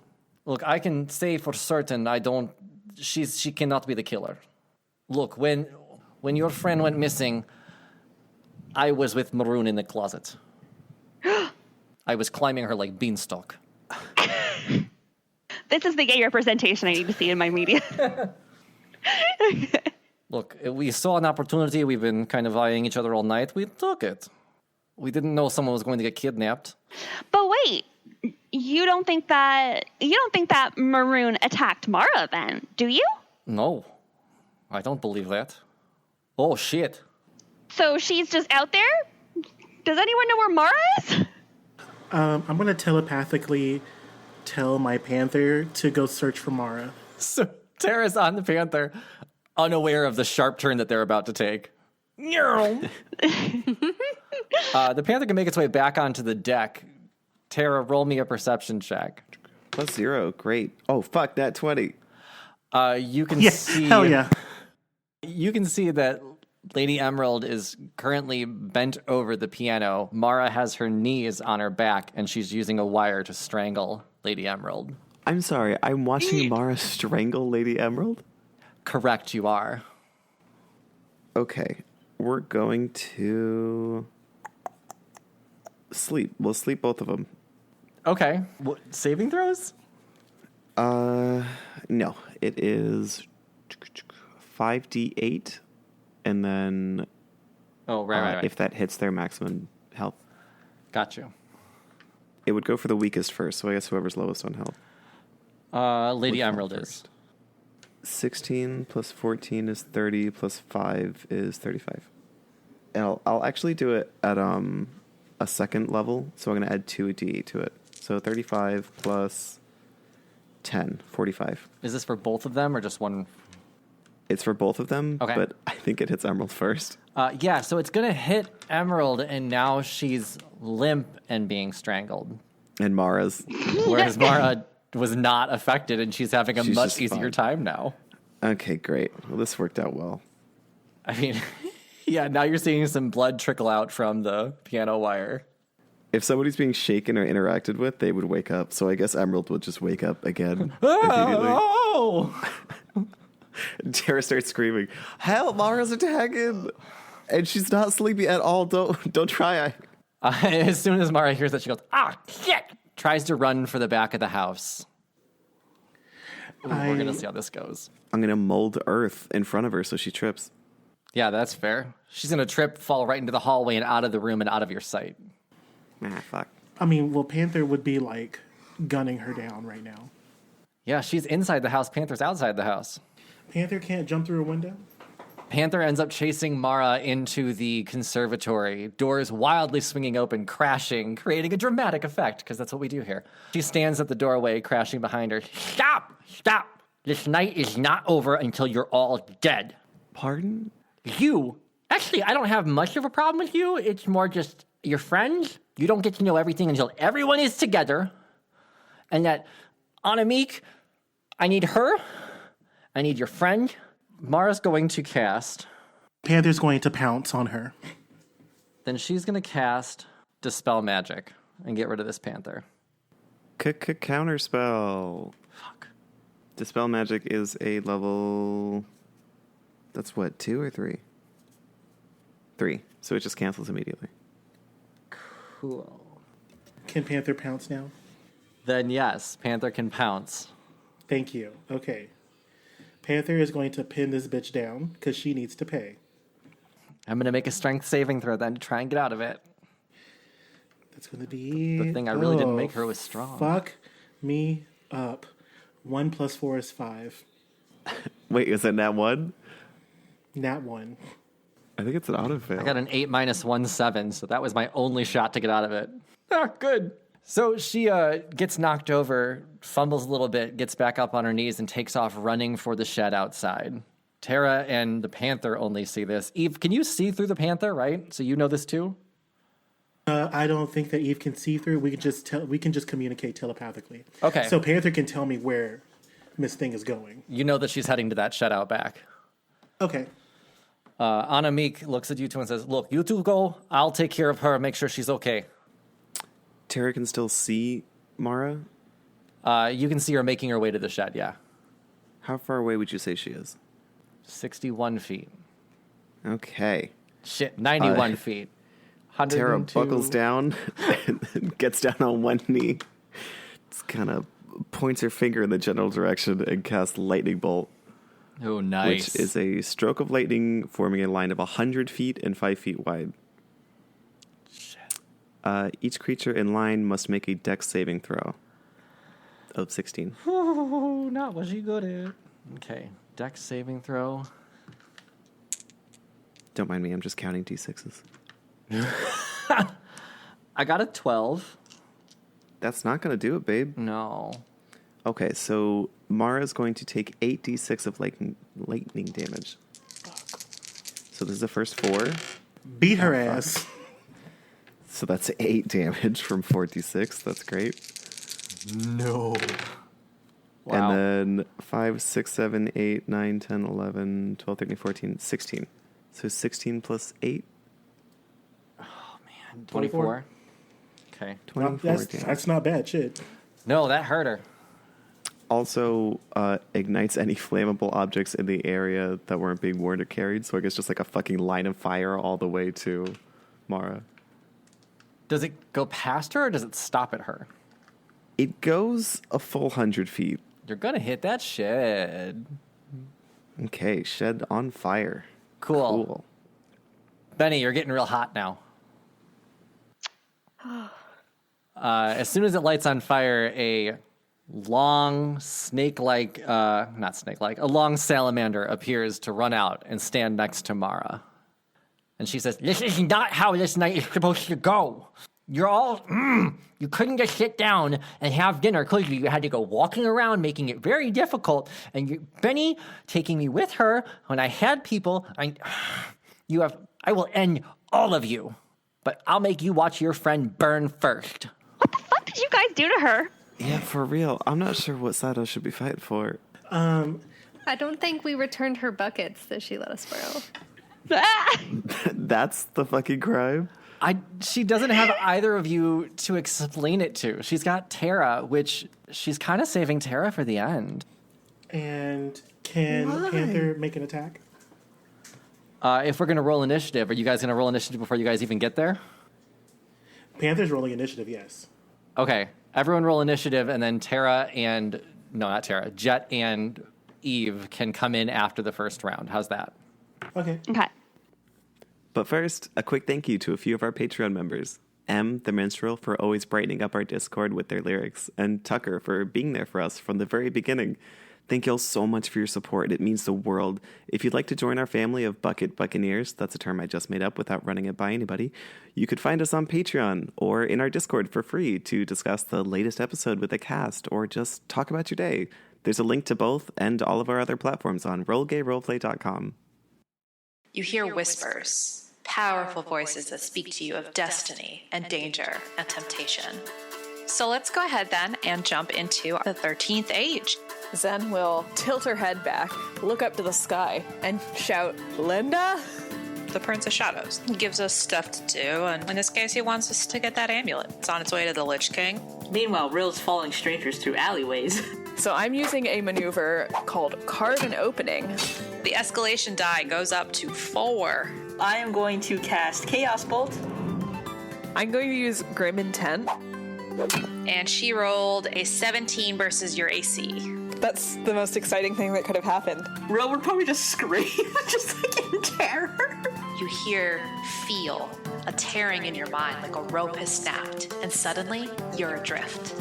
Look, I can say for certain she cannot be the killer. Look, when your friend went missing, I was with Maroon in the closet. I was climbing her like beanstalk. This is the gay representation I need to see in my media. Look, we saw an opportunity. We've been kind of eyeing each other all night. We took it. We didn't know someone was going to get kidnapped. But wait, you don't think that Maroon attacked Mara then, do you? No, I don't believe that. Oh, shit. So she's just out there? Does anyone know where Mara is? I'm going to telepathically tell my panther to go search for Mara. So Tara's on the panther, unaware of the sharp turn that they're about to take. The panther can make its way back onto the deck. Tara, roll me a perception check. +0. Great. Oh, fuck, that 20. You can see... Hell yeah. You can see that Lady Emerald is currently bent over the piano. Mara has her knees on her back, and she's using a wire to strangle Lady Emerald. I'm sorry, I'm watching Mara strangle Lady Emerald? Correct, you are. Okay, we're going to sleep. We'll sleep both of them. Okay. What, saving throws? No, it is 5d8, and then Oh, right. if that hits their maximum health. Got you. It would go for the weakest first, so I guess whoever's lowest on health. Lady Would count Emerald is. first. 16 plus 14 is 30, plus 5 is 35. And I'll actually do it at a second level, so I'm going to add 2d8 to it. So 35 plus 10, 45. Is this for both of them or just one? It's for both of them, Okay. but I think it hits Emerald first. Yeah, so it's going to hit Emerald, and now she's limp and being strangled. And Mara's. Whereas Mara was not affected, and she's having a She's much just easier fine. time now. Okay, great. Well, this worked out well. I mean, yeah, now you're seeing some blood trickle out from the piano wire. If somebody's being shaken or interacted with, they would wake up. So I guess Emerald would just wake up again immediately. Oh! Tara starts screaming, "Help! Mara's attacking!" And she's not sleepy at all. Don't try. As soon as Mara hears that, she goes, "Ah, shit!" Tries to run for the back of the house. Ooh, we're going to see how this goes. I'm going to mold earth in front of her so she trips. Yeah, that's fair. She's going to trip, fall right into the hallway and out of the room and out of your sight. Fuck. I mean, well, Panther would be like gunning her down right now. Yeah, she's inside the house. Panther's outside the house. Panther can't jump through a window? Panther ends up chasing Mara into the conservatory, doors wildly swinging open, crashing, creating a dramatic effect, because that's what we do here. She stands at the doorway, crashing behind her. Stop! Stop! This night is not over until you're all dead. Pardon? You? Actually, I don't have much of a problem with you. It's more just your friends. You don't get to know everything until everyone is together. And that, Anamik, I need her. I need your friend. Mara's going to cast. Panther's going to pounce on her. Then she's going to cast Dispel Magic and get rid of this Panther. Counterspell. Fuck. Dispel Magic is a level... That's what, 2 or 3? 3. So it just cancels immediately. Cool. Can Panther pounce now? Then yes, Panther can pounce. Thank you. Okay. Panther is going to pin this bitch down because she needs to pay. I'm going to make a strength saving throw then to try and get out of it. That's going to be... The thing I really didn't make her was strong. Fuck me up. 1 + 4 is 5. Wait, is that nat 1? Nat 1. I think it's an auto fail. I got an 8 - 1, 7, so that was my only shot to get out of it. Ah, good. So she gets knocked over, fumbles a little bit, gets back up on her knees, and takes off running for the shed outside. Tara and the Panther only see this. Eve, can you see through the Panther, right? So you know this too? I don't think that Eve can see through. We can just communicate telepathically. Okay. So Panther can tell me where Miss Thing is going. You know that she's heading to that shed out back. Okay. Anamik looks at you two and says, "Look, you two go. I'll take care of her, make sure she's okay." Tara can still see Mara? You can see her making her way to the shed, yeah. How far away would you say she is? 61 feet. Okay. Shit, 91 feet. Tara 102. buckles down and gets down on one knee. Just kind of points her finger in the general direction and casts Lightning Bolt. Oh, nice. Which is a stroke of lightning forming a line of 100 feet and 5 feet wide. Shit. Each creature in line must make a dex saving throw of 16. Ooh, not what she good at. Okay, dex saving throw. Don't mind me, I'm just counting d6s. I got a 12. That's not going to do it, babe. No. Okay, so Mara's going to take 8d6 of lightning damage. So this is the first 4. Beat her ass. So that's 8 damage from 4d6. That's great. No. Wow. And then 5, 6, 7, 8, 9, 10, 11, 12, 13, 14, 16. So 16 plus 8. Oh, man. 24. Okay. 24 That's not bad shit. No, that hurt her. Also ignites any flammable objects in the area that weren't being worn or carried. So I guess just like a fucking line of fire all the way to Mara. Does it go past her or does it stop at her? It goes a full 100 feet. You're going to hit that shed. Okay, shed on fire. Cool. Benny, you're getting real hot now. As soon as it lights on fire, a long snake-like, not snake-like, a long salamander appears to run out and stand next to Mara. And she says, "This is not how this night is supposed to go. You're all, you couldn't just sit down and have dinner, could you? You had to go walking around, making it very difficult. And you, Benny, taking me with her, when I had people, I will end all of you. But I'll make you watch your friend burn first." What the fuck did you guys do to her? Yeah, for real. I'm not sure what side I should be fighting for. I don't think we returned her buckets that she let us borrow. Ah! That's the fucking crime? She doesn't have either of you to explain it to. She's got Tara, which she's kind of saving Tara for the end. And can Panther make an attack? If we're going to roll initiative, are you guys going to roll initiative before you guys even get there? Panther's rolling initiative, yes. Okay. Everyone roll initiative, and then Tara and... No, not Tara. Jet and Eve can come in after the first round. How's that? Okay. Okay. But first, a quick thank you to a few of our Patreon members. M, the minstrel, for always brightening up our Discord with their lyrics, and Tucker for being there for us from the very beginning. Thank you all so much for your support. It means the world. If you'd like to join our family of Bucket Buccaneers, that's a term I just made up without running it by anybody, you could find us on Patreon or in our Discord for free to discuss the latest episode with the cast or just talk about your day. There's a link to both and all of our other platforms on rollgayroleplay.com. You hear whispers, powerful voices that speak to you of destiny and danger and temptation. So let's go ahead then and jump into the 13th age. Zen will tilt her head back, look up to the sky, and shout, Linda? The Prince of Shadows. He gives us stuff to do, and in this case, he wants us to get that amulet. It's on its way to the Lich King. Meanwhile, Rill's following strangers through alleyways. So I'm using a maneuver called Carve an Opening. The escalation die goes up to 4. I am going to cast Chaos Bolt. I'm going to use Grim Intent. And she rolled a 17 versus your AC. That's the most exciting thing that could have happened. Rill would probably just scream, just like in terror. You feel a tearing in your mind like a rope has snapped, and suddenly you're adrift.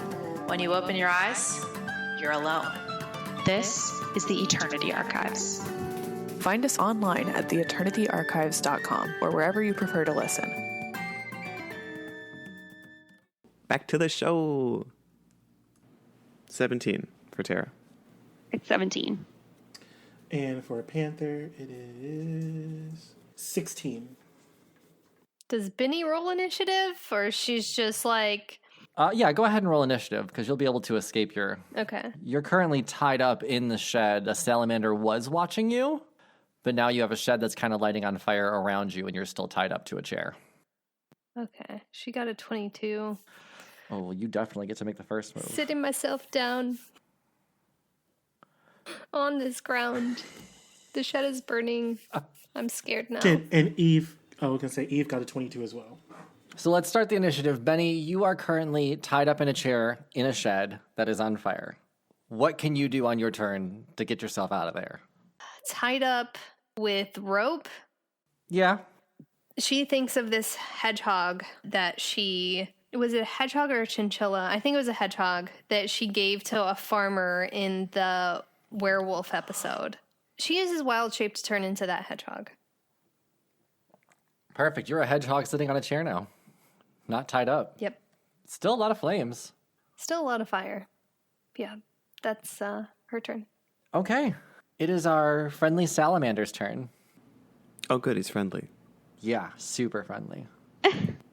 When you open your eyes, you're alone. This is the Eternity Archives. Find us online at theeternityarchives.com or wherever you prefer to listen. Back to the show. 17 for Tara. It's 17. And for Panther, it is 16. Does Benny roll initiative, or she's just like... Yeah, go ahead and roll initiative, because you'll be able to escape your... Okay. You're currently tied up in the shed. A salamander was watching you, but now you have a shed that's kind of lighting on fire around you, and you're still tied up to a chair. Okay. She got a 22. Oh, well, you definitely get to make the first move. Sitting myself down on this ground. The shed is burning. I'm scared now. And Eve, I was going to say Eve got a 22 as well. So let's start the initiative. Benny, you are currently tied up in a chair in a shed that is on fire. What can you do on your turn to get yourself out of there? Tied up with rope. Yeah. She thinks of this hedgehog that she... Was it a hedgehog or a chinchilla? I think it was a hedgehog that she gave to a farmer in the werewolf episode. She uses wild shape to turn into that hedgehog. Perfect. You're a hedgehog sitting on a chair now. Not tied up. Yep. Still a lot of flames. Still a lot of fire. Yeah, that's her turn. Okay. It is our friendly salamander's turn. Oh, good. He's friendly. Yeah, super friendly.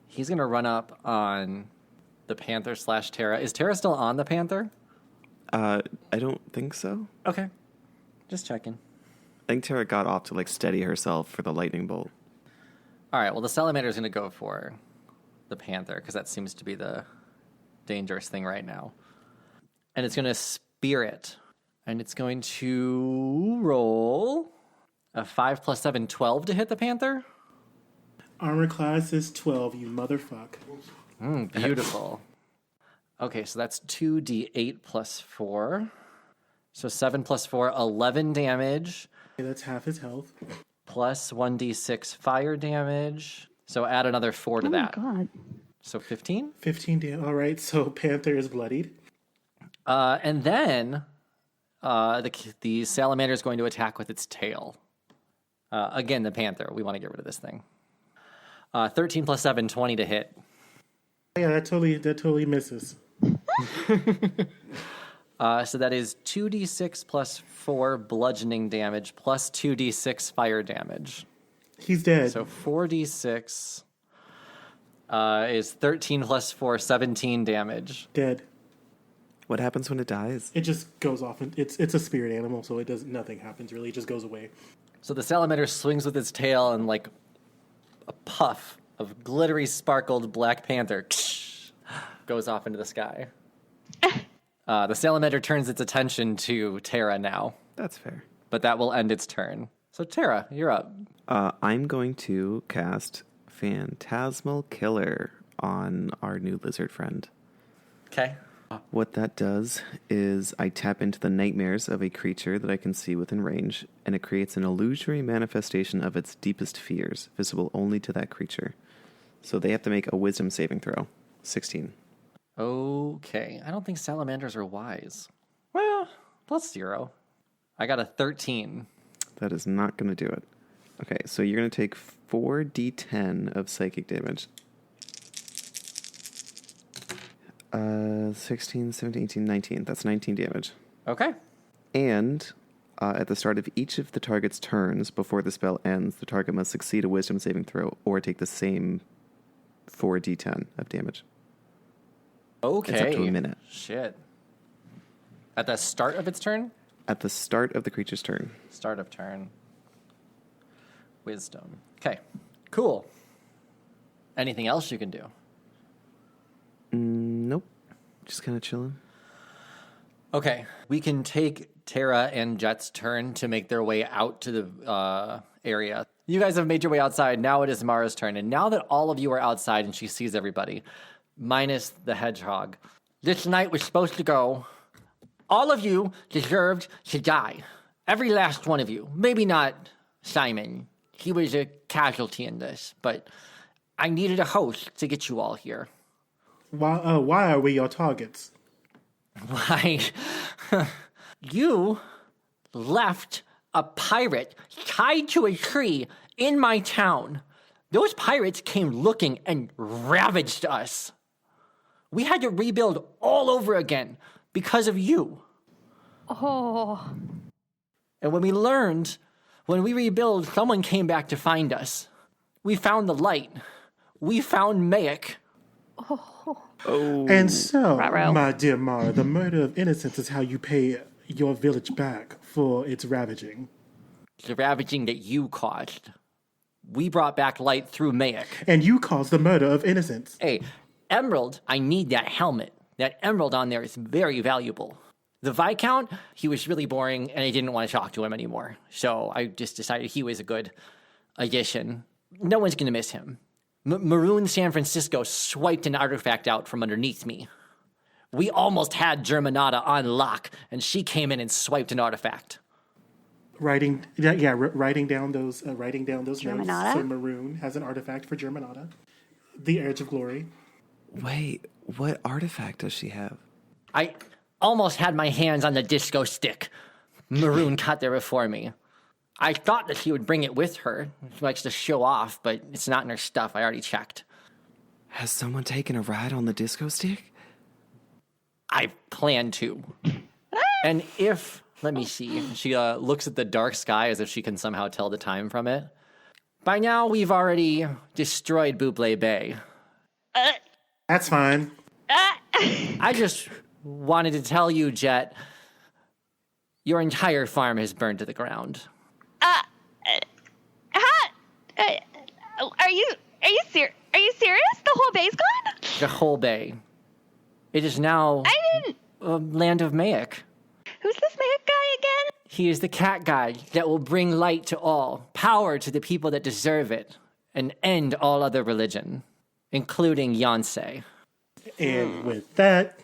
He's going to run up on the Panther / Tara. Is Tara still on the Panther? I don't think so. Okay. Just checking. I think Tara got off to steady herself for the lightning bolt. All right, well, the salamander's going to go for the Panther because that seems to be the dangerous thing right now. And it's going to spear it. And it's going to roll a 5 + 7, 12 to hit the Panther. Armor class is 12, you motherfuck. Beautiful. Okay, so that's 2d8 + 4. So 7 + 4, 11 damage. Okay, that's half his health. Plus 1d6 fire damage. So add another 4 to that. Oh my god. So 15? 15 damage. All right, so Panther is bloodied. And then the salamander is going to attack with its tail. Again, the Panther. We want to get rid of this thing. 13 + 7, 20 to hit. Yeah, that totally misses. So that is 2d6 + 4 bludgeoning damage plus 2d6 fire damage. He's dead. So 4d6 is 13 + 4, 17 damage. Dead. What happens when it dies? It just goes off. And it's a spirit animal, so nothing happens really. It just goes away. So the salamander swings with its tail and like a puff of glittery, sparkled Black Panther goes off into the sky. The salamander turns its attention to Tara now, That's fair. but that will end its turn. So Tara, you're up. I'm going to cast Phantasmal Killer on our new lizard friend. Okay. What that does is I tap into the nightmares of a creature that I can see within range, and it creates an illusory manifestation of its deepest fears, visible only to that creature. So they have to make a wisdom saving throw. 16. Okay. I don't think salamanders are wise. Well, +0. I got a 13. That is not going to do it. Okay, so you're going to take 4d10 of psychic damage. 16, 17, 18, 19. That's 19 damage. Okay. And at the start of each of the target's turns before the spell ends, the target must succeed a wisdom saving throw or take the same 4d10 of damage. Okay. It's up to a minute. Shit. At the start of its turn? At the start of the creature's turn. Start of turn. Wisdom. Okay. Cool. Anything else you can do? Nope. Just kind of chilling. Okay. We can take Tara and Jet's turn to make their way out to the area. You guys have made your way outside. Now it is Mara's turn. And now that all of you are outside and she sees everybody, minus the hedgehog, this night was supposed to go. All of you deserved to die. Every last one of you. Maybe not Simon. He was a casualty in this. But I needed a host to get you all here. Why are we your targets? Why? You left a pirate tied to a tree in my town. Those pirates came looking and ravaged us. We had to rebuild all over again because of you. Oh. And when we rebuild, someone came back to find us. We found the light. We found Mayek. And so, Ruh-roh. my dear Mara, the murder of innocents is how you pay your village back for its ravaging. The ravaging that you caused. We brought back light through Mayek. And you caused the murder of innocents. Hey, Emerald, I need that helmet. That emerald on there is very valuable. The Viscount, he was really boring, and I didn't want to talk to him anymore. So I just decided he was a good addition. No one's going to miss him. Maroon San Francisco swiped an artifact out from underneath me. We almost had Germanata on lock, and she came in and swiped an artifact. Writing down those notes. Germanata? So Maroon has an artifact for Germanata. The Urge of Glory. Wait, what artifact does she have? I almost had my hands on the disco stick. Maroon got there before me. I thought that she would bring it with her. She likes to show off, but it's not in her stuff. I already checked. Has someone taken a ride on the disco stick? I plan to. And if, let me see, she looks at the dark sky as if she can somehow tell the time from it. By now, we've already destroyed Buble Bay. That's fine. I just wanted to tell you, Jet, your entire farm has burned to the ground. Are you serious? The whole bay's gone? The whole bay. It is now a land of Mayek. Who's this Mayek guy again? He is the cat guy that will bring light to all, power to the people that deserve it, and end all other religion, including Yonsei. And with that,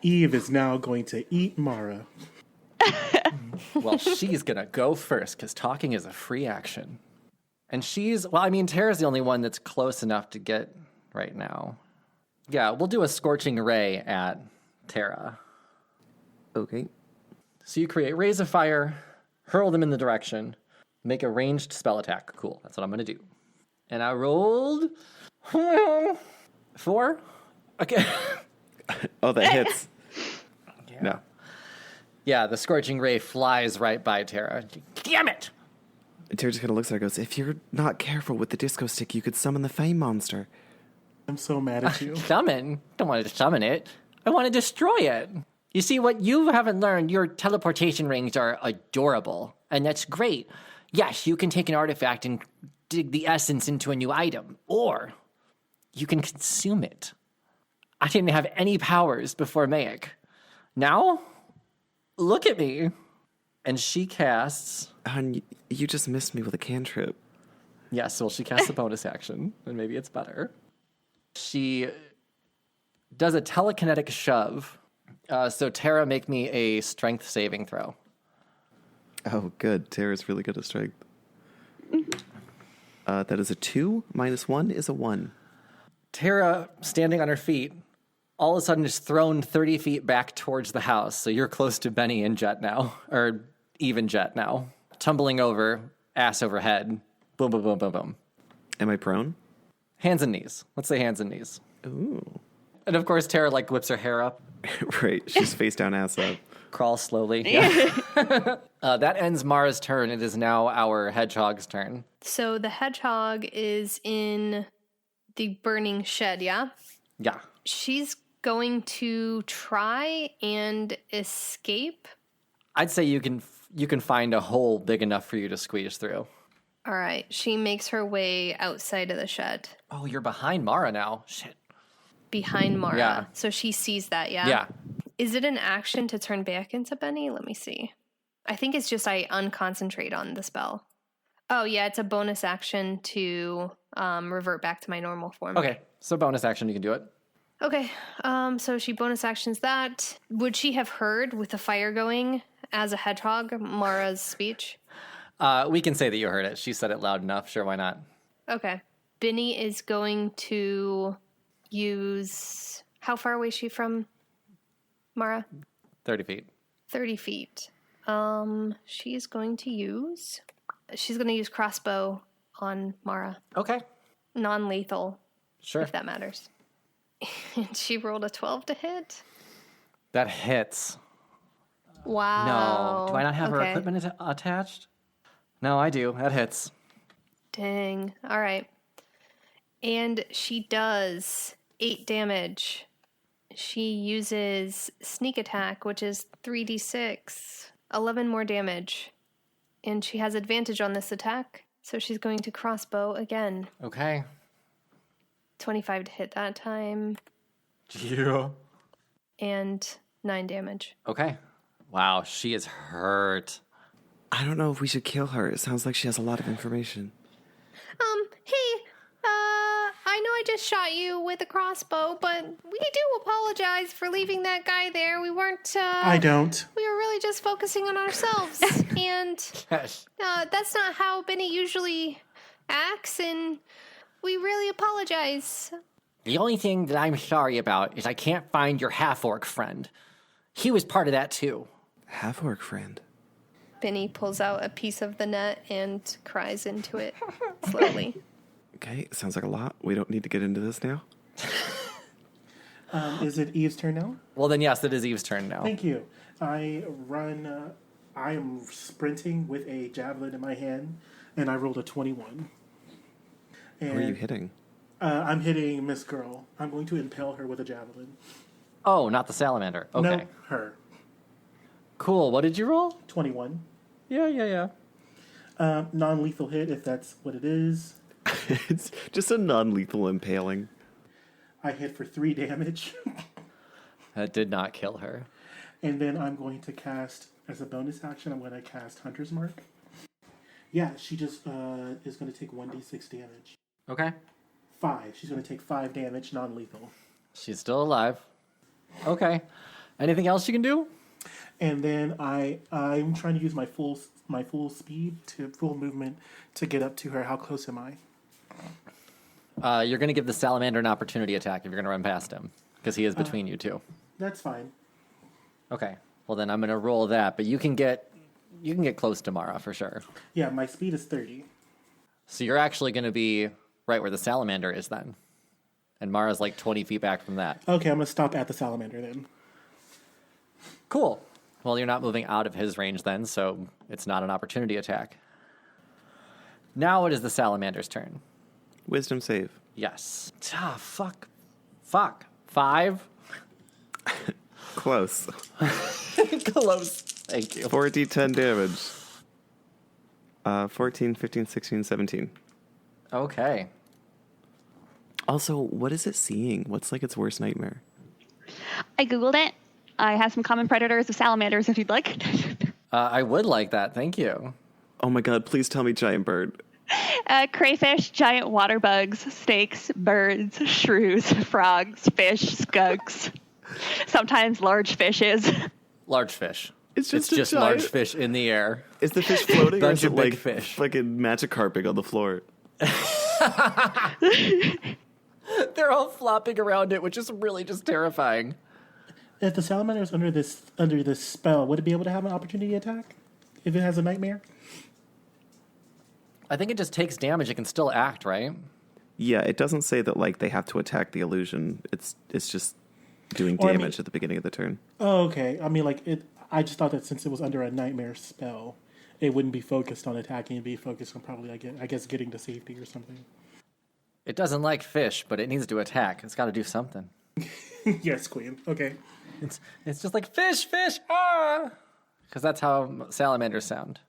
Eve is now going to eat Mara. Well, she's gonna go first, because talking is a free action. And Tara's the only one that's close enough to get right now. Yeah, we'll do a scorching ray at Tara. Okay. So you create rays of fire, hurl them in the direction, make a ranged spell attack. Cool, that's what I'm gonna do. And I rolled 4. Okay. Oh, that hits. Yeah. No. Yeah, the scorching ray flies right by Tara. Damn it! And Tara just kind of looks at her and goes, if you're not careful with the disco stick, you could summon the Fame monster. I'm so mad at you. Summon? Don't want to summon it. I want to destroy it. You see, what you haven't learned, your teleportation rings are adorable, and that's great. Yes, you can take an artifact and dig the essence into a new item, or you can consume it. I didn't have any powers before Mayak. Now, look at me. And she casts... Hun, you just missed me with a cantrip. Yes, well, she casts a bonus action, and maybe it's better. She does a telekinetic shove. So Tara, make me a strength saving throw. Oh, good. Tara's really good at strength. That is a 2. Minus 1 is a 1. Tara, standing on her feet, all of a sudden is thrown 30 feet back towards the house. So you're close to Benny and Jet now, or even Jet now. Tumbling over, ass over head. Boom, boom, boom, boom, boom. Am I prone? Hands and knees. Let's say hands and knees. Ooh. And of course, Tara like whips her hair up, Right. She's face down, ass up. crawls slowly. Yeah. That ends Mara's turn. It is now our hedgehog's turn. So the hedgehog is in the burning shed, yeah? Yeah. She's going to try and escape. I'd say you can find a hole big enough for you to squeeze through. All right. She makes her way outside of the shed. Oh, you're behind Mara now. Shit. Behind Mara. Yeah. So she sees that, yeah? Yeah. Is it an action to turn back into Benny? Let me see. I think it's just I unconcentrate on the spell. Oh, yeah, it's a bonus action to revert back to my normal form. Okay, so bonus action, you can do it. Okay, so she bonus actions that. Would she have heard with the fire going as a hedgehog, Mara's speech? We can say that you heard it. She said it loud enough. Sure, why not? Okay. Benny is going to use... How far away is she from Mara? 30 feet. 30 feet. She's going to use crossbow on Mara. Okay. Non-lethal, Sure. if that matters. And she rolled a 12 to hit. That hits. Wow. No. Do I not have her Okay. equipment attached? No, I do. That hits. Dang. All right. And she does 8 damage. She uses sneak attack, which is 3d6. 11 more damage. And she has advantage on this attack. So she's going to crossbow again. Okay. 25 to hit that time. Yeah. And 9 damage. Okay. Wow, she is hurt. I don't know if we should kill her. It sounds like she has a lot of information. Hey, I know I just shot you with a crossbow, but we do apologize for leaving that guy there. We weren't, I don't. we were really just focusing on ourselves. And, that's not how Benny usually acts, and we really apologize. The only thing that I'm sorry about is I can't find your half-orc friend. He was part of that too. Half-orc friend. Benny pulls out a piece of the net and cries into it slowly. Okay, sounds like a lot. We don't need to get into this now. Is it Eve's turn now? Well, then yes, it is Eve's turn now. Thank you. I am sprinting with a javelin in my hand, and I rolled a 21. And Who are you hitting? I'm hitting Miss Girl. I'm going to impale her with a javelin. Oh, not the salamander. Okay. No, her. Cool. What did you roll? 21. Yeah. Non-lethal hit, if that's what it is. It's just a non-lethal impaling. I hit for 3 damage. That did not kill her. And then I'm going to cast, as a bonus action, I'm going to cast Hunter's Mark. Yeah, she just is going to take 1d6 damage. Okay. 5. She's going to take 5 damage, non-lethal. She's still alive. Okay. Anything else you can do? And then I'm trying to use my full speed to full movement to get up to her. How close am I? You're going to give the salamander an opportunity attack if you're going to run past him, because he is between you two. That's fine. Okay. Well, then I'm going to roll that, but you can get close to Mara for sure. Yeah, my speed is 30. So you're actually going to be right where the salamander is then. And Mara's like 20 feet back from that. Okay, I'm going to stop at the salamander then. Cool. Well, you're not moving out of his range then, so it's not an opportunity attack. Now it is the salamander's turn. Wisdom save. Yes. Ah, fuck. 5? Close. Close. Thank you. 4d10 damage. 14, 15, 16, 17. Okay. Also, what is it seeing? What's like its worst nightmare? I Googled it. I have some common predators of salamanders if you'd like. I would like that. Thank you. Oh my god, please tell me giant bird. Crayfish, giant water bugs, snakes, birds, shrews, frogs, fish, skunks. Sometimes large fishes. Large fish. It's just a just giant- large fish in the air. Is the fish floating or Bunch is it of big like fish. fucking magikarping on the floor? They're all flopping around it, which is really just terrifying. If the salamander is under this spell, would it be able to have an opportunity attack if it has a nightmare? I think it just takes damage. It can still act, right? Yeah, it doesn't say that like they have to attack the illusion. It's just doing Or, I damage mean- at the beginning of the turn. Oh, okay. I mean, like it. I just thought that since it was under a nightmare spell, it wouldn't be focused on attacking. It'd be focused on probably, I guess, getting to safety or something. It doesn't like fish, but it needs to attack. It's got to do something. Yes, Queen. Okay. It's just like fish, ah! Because that's how salamanders sound.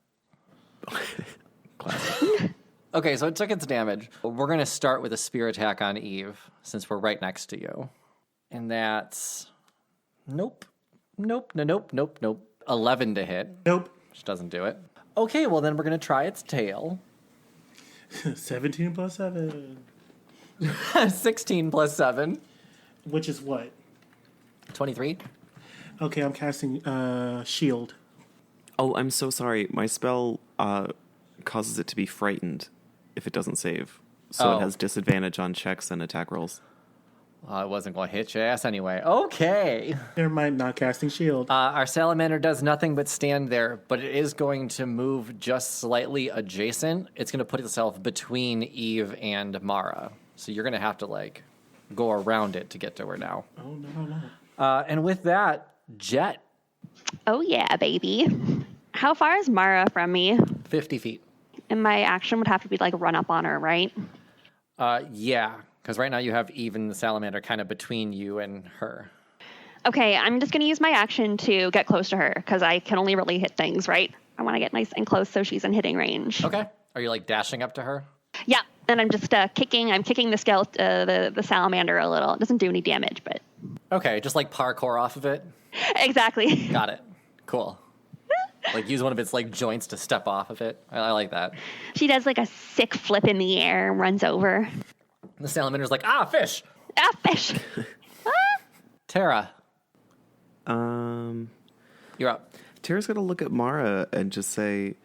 Classic. Okay, so it took its damage. We're going to start with a spear attack on Eve, since we're right next to you. And that's... Nope. 11 to hit, Nope. which doesn't do it. Okay, well then we're going to try its tail. 17 plus 7. 16 plus 7. Which is what? 23. Okay, I'm casting shield. Oh, I'm so sorry. My spell causes it to be frightened if it doesn't save. So Oh. it has disadvantage on checks and attack rolls. Well, I wasn't going to hit your ass anyway. Okay. Never mind, not casting shield. Our salamander does nothing but stand there, but it is going to move just slightly adjacent. It's going to put itself between Eve and Mara. So you're going to have to, like, go around it to get to her now. Oh, no. And with that, Jet, Oh yeah, baby. How far is Mara from me? 50 feet. And my action would have to be like run up on her, right? Yeah, because right now you have Eve and the salamander kind of between you and her. Okay, I'm just going to use my action to get close to her because I can only really hit things, right? I want to get nice and close so she's in hitting range. Okay. Are you, like, dashing up to her? Yeah, and I'm just kicking. I'm kicking the the salamander a little. It doesn't do any damage, but Okay, just, like, parkour off of it. exactly. Got it. Cool. Like, use one of its, like, joints to step off of it. I like that. She does like a sick flip in the air and runs over. The salamander's like, fish! Ah, fish! Tara, Um, you're up. Tara's gonna look at Mara and just say,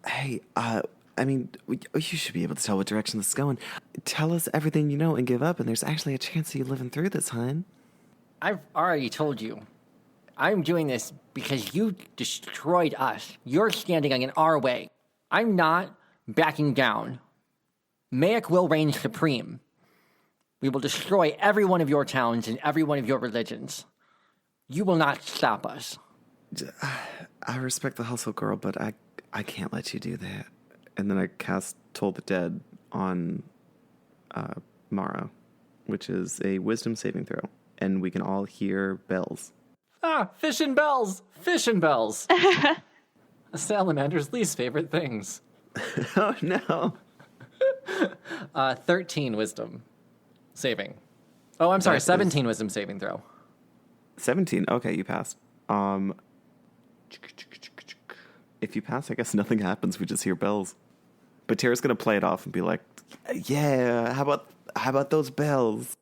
"Hey, I mean, you should be able to tell what direction this is going. Tell us everything you know and give up, and there's actually a chance of you living through this, hon." I've already told you. I'm doing this because you destroyed us. You're standing in our way. I'm not backing down. Mayak will reign supreme. We will destroy every one of your towns and every one of your religions. You will not stop us. I respect the hustle, girl, but I can't let you do that. And then I cast Toll the Dead on Mara, which is a wisdom saving throw. And we can all hear bells. Fish and bells! Fish and bells! A salamander's least favorite things. Oh, no. 13 wisdom saving. Oh, I'm sorry, That is- 17 wisdom saving throw. 17. Okay, you passed. If you pass, I guess nothing happens. We just hear bells. But Tara's going to play it off and be like, yeah, how about those bells?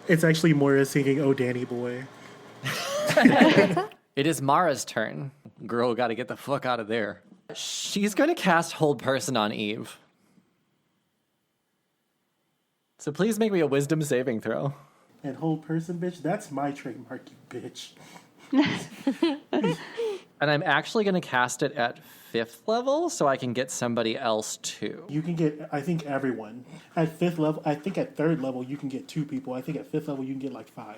It's actually Moira singing "Oh Danny Boy." It is Mara's turn. Girl, gotta get the fuck out of there. She's gonna cast Hold Person on Eve. So please make me a wisdom saving throw. And whole person, bitch. That's my trademark, you bitch. And I'm actually gonna cast it at 5th level so I can get somebody else too. You can get, I think, everyone. At 5th level, I think at 3rd level, you can get 2 people. I think at 5th level, you can get like 5.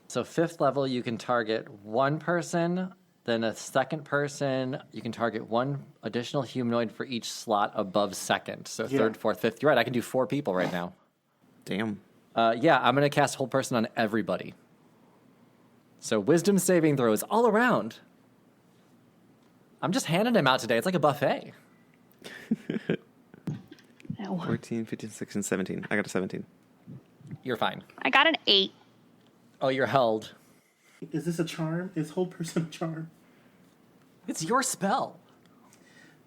So 5th level, you can target one person, then a second person. You can target one additional humanoid for each slot above 2nd. So Yeah. 3rd, 4th, 5th. You're right, I can do 4 people right now. Damn. Yeah, I'm going to cast Hold Person on everybody. So wisdom saving throws all around. I'm just handing them out today. It's like a buffet. 14, 15, 16, 17. I got a 17. You're fine. I got an 8. Oh, you're held. Is this a charm? Is hold person a charm? It's your spell.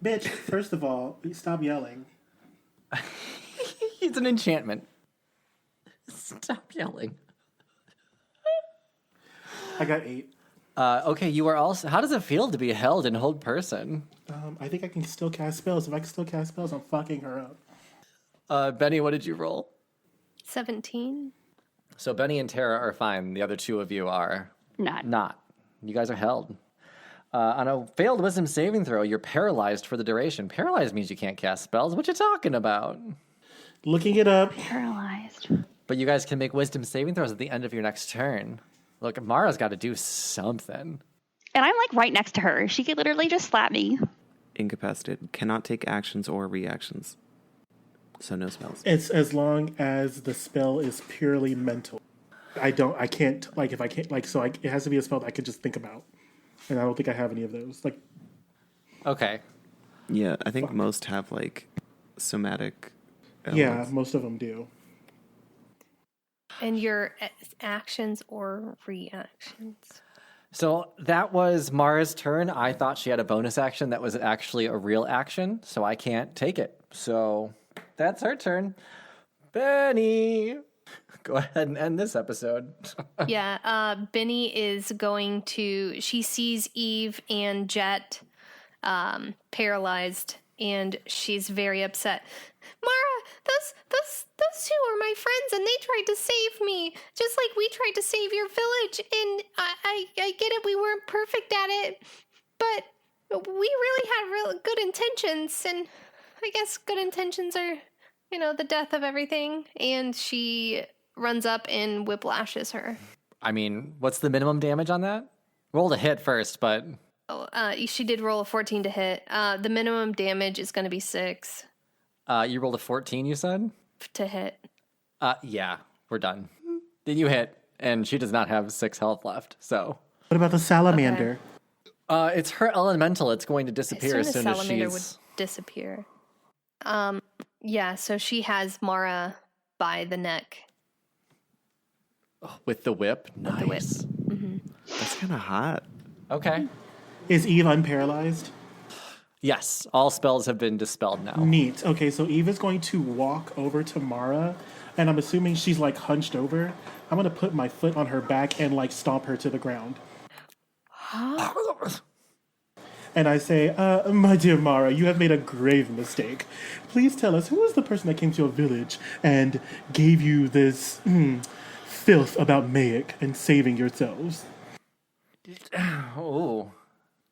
Bitch, first of all, stop yelling. It's an enchantment. Stop yelling. I got 8. Okay, you are also... How does it feel to be held in hold person? I think I can still cast spells. If I can still cast spells, I'm fucking her up. Benny, what did you roll? 17. So Benny and Tara are fine. The other two of you are not. You guys are held. On a failed wisdom saving throw, you're paralyzed for the duration. Paralyzed means you can't cast spells. What you talking about? Looking it up. Paralyzed. But you guys can make wisdom saving throws at the end of your next turn. Look, Mara's got to do something. And I'm like right next to her. She could literally just slap me. Incapacitated. Cannot take actions or reactions. So no spells. It's as long as the spell is purely mental. It has to be a spell that I could just think about. And I don't think I have any of those. Like, Okay. Yeah, I think most have like somatic yeah, elements. most of them do. And your actions or reactions. So that was Mara's turn. I thought she had a bonus action that was actually a real action, so I can't take it. So that's her turn. Benny, go ahead and end this episode. Yeah, Benny is going to... She sees Eve and Jet paralyzed, and she's very upset. Mara, those two are my friends, and they tried to save me, just like we tried to save your village. And I get it, we weren't perfect at it, but we really had real good intentions, and I guess good intentions are, the death of everything. And she runs up and whiplashes her. I mean, what's the minimum damage on that? Roll to hit first, but... She did roll a 14 to hit. The minimum damage is going to be 6 you rolled a 14, you said? to hit. Yeah, we're done. Did you hit? And she does not have 6 health left, so... What about the salamander? It's her elemental. It's going to disappear as soon as salamander she's... would disappear. Yeah, so she has Mara by the neck. With the whip? Nice. The whip. That's kind of hot. Okay. Is Eve unparalyzed? Yes, all spells have been dispelled now. Neat. Okay, so Eve is going to walk over to Mara, and I'm assuming she's like hunched over. I'm going to put my foot on her back and like stomp her to the ground. And I say, my dear Mara, you have made a grave mistake. Please tell us, who was the person that came to your village and gave you this filth about Mayek and saving yourselves? Oh,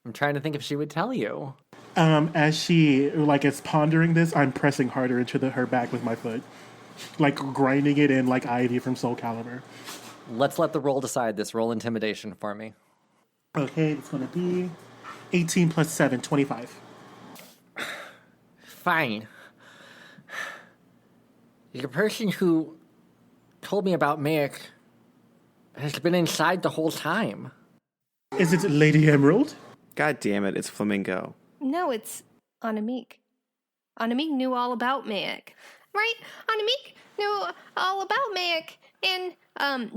I'm trying to think if she would tell you. As she is pondering this, I'm pressing harder into her back with my foot, like grinding it in like Ivy from Soul Calibur. Let's let the roll decide this. Roll intimidation for me. Okay, it's going to be 18 plus 7, 25. Fine. The person who told me about Mayek has been inside the whole time. Is it Lady Emerald? God damn it, it's Flamingo. No, it's Anamik. Anamik knew all about Mayek. Right? Anamik knew all about Mayek. And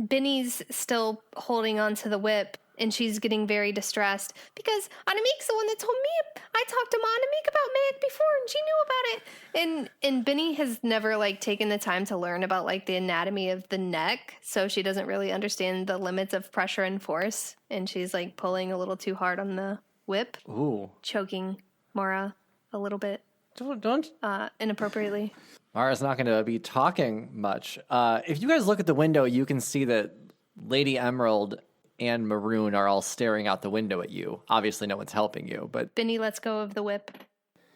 Benny's still holding on to the whip, and she's getting very distressed because Anamik's the one that told me. I talked to Anamik about Mayek before, and she knew about it. And Benny has never taken the time to learn about the anatomy of the neck, so she doesn't really understand the limits of pressure and force, and she's pulling a little too hard on the whip. Ooh. Choking Mara a little bit. Don't. Inappropriately. Mara's not going to be talking much. If you guys look at the window, you can see that Lady Emerald and Maroon are all staring out the window at you. Obviously, no one's helping you, but... Benny lets go of the whip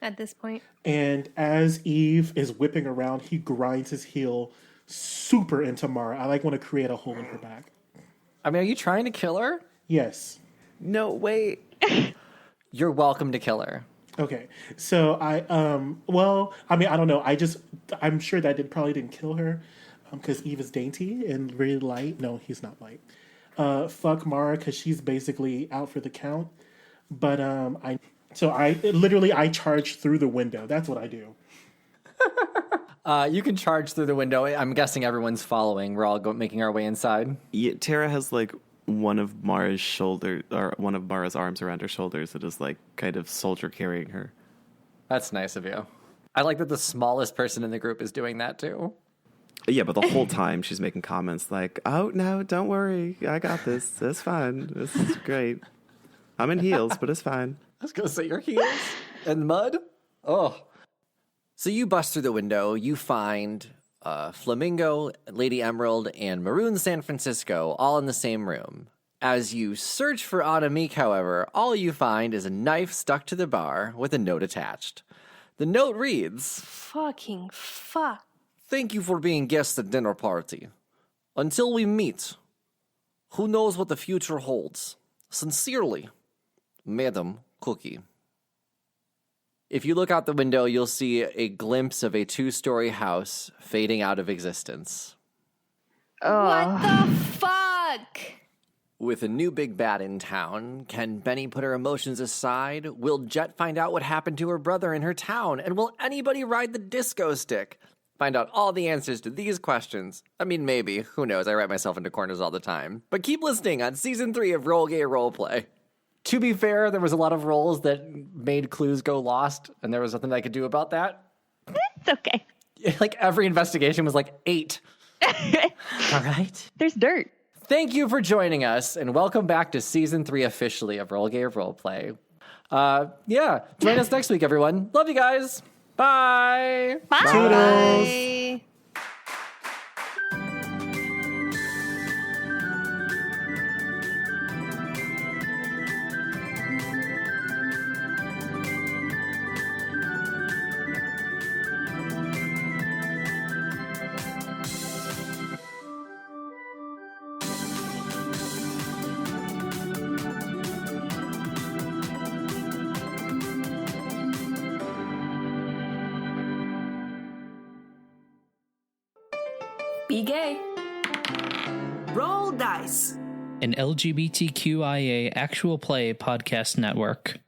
at this point. And as Eve is whipping around, he grinds his heel super into Mara. I want to create a hole in her back. I mean, are you trying to kill her? Yes. No, wait. You're welcome to kill her. Okay, so I don't know. I'm sure that probably didn't kill her, because Eve is dainty and really light. No, he's not light. Fuck Mara, because she's basically out for the count. But I charge through the window. That's what I do. You can charge through the window. I'm guessing everyone's following. We're all making our way inside. Yeah, Tara has like one of Mara's arms around her shoulders that is like kind of soldier carrying her. That's nice of you. I like that the smallest person in the group is doing that too. Yeah, but the whole time she's making comments like, "Oh no, don't worry, I got this. It's fine. This is great. I'm in heels, but it's fine." I was gonna say your heels and mud. Oh. So you bust through the window. You find Flamingo, Lady Emerald, and Maroon San Francisco all in the same room. As you search for Autumnique, however, all you find is a knife stuck to the bar with a note attached. The note reads, Fucking fuck. "Thank you for being guests at dinner party. Until we meet, who knows what the future holds? Sincerely, Madam Cookie." If you look out the window, you'll see a glimpse of a 2-story house fading out of existence. What the fuck? With a new big bad in town, can Benny put her emotions aside? Will Jet find out what happened to her brother in her town? And will anybody ride the disco stick? Find out all the answers to these questions. I mean, maybe. Who knows? I write myself into corners all the time. But keep listening on Season 3 of Roll Gay Roleplay. To be fair, there was a lot of rolls that made clues go lost, and there was nothing I could do about that. It's okay. Like, every investigation was like 8. All right. There's dirt. Thank you for joining us, and welcome back to Season 3 officially of Roll Gay Roleplay. Join us next week, everyone. Love you guys. Bye. Bye. Bye. Be gay. Roll dice. An LGBTQIA actual play podcast network.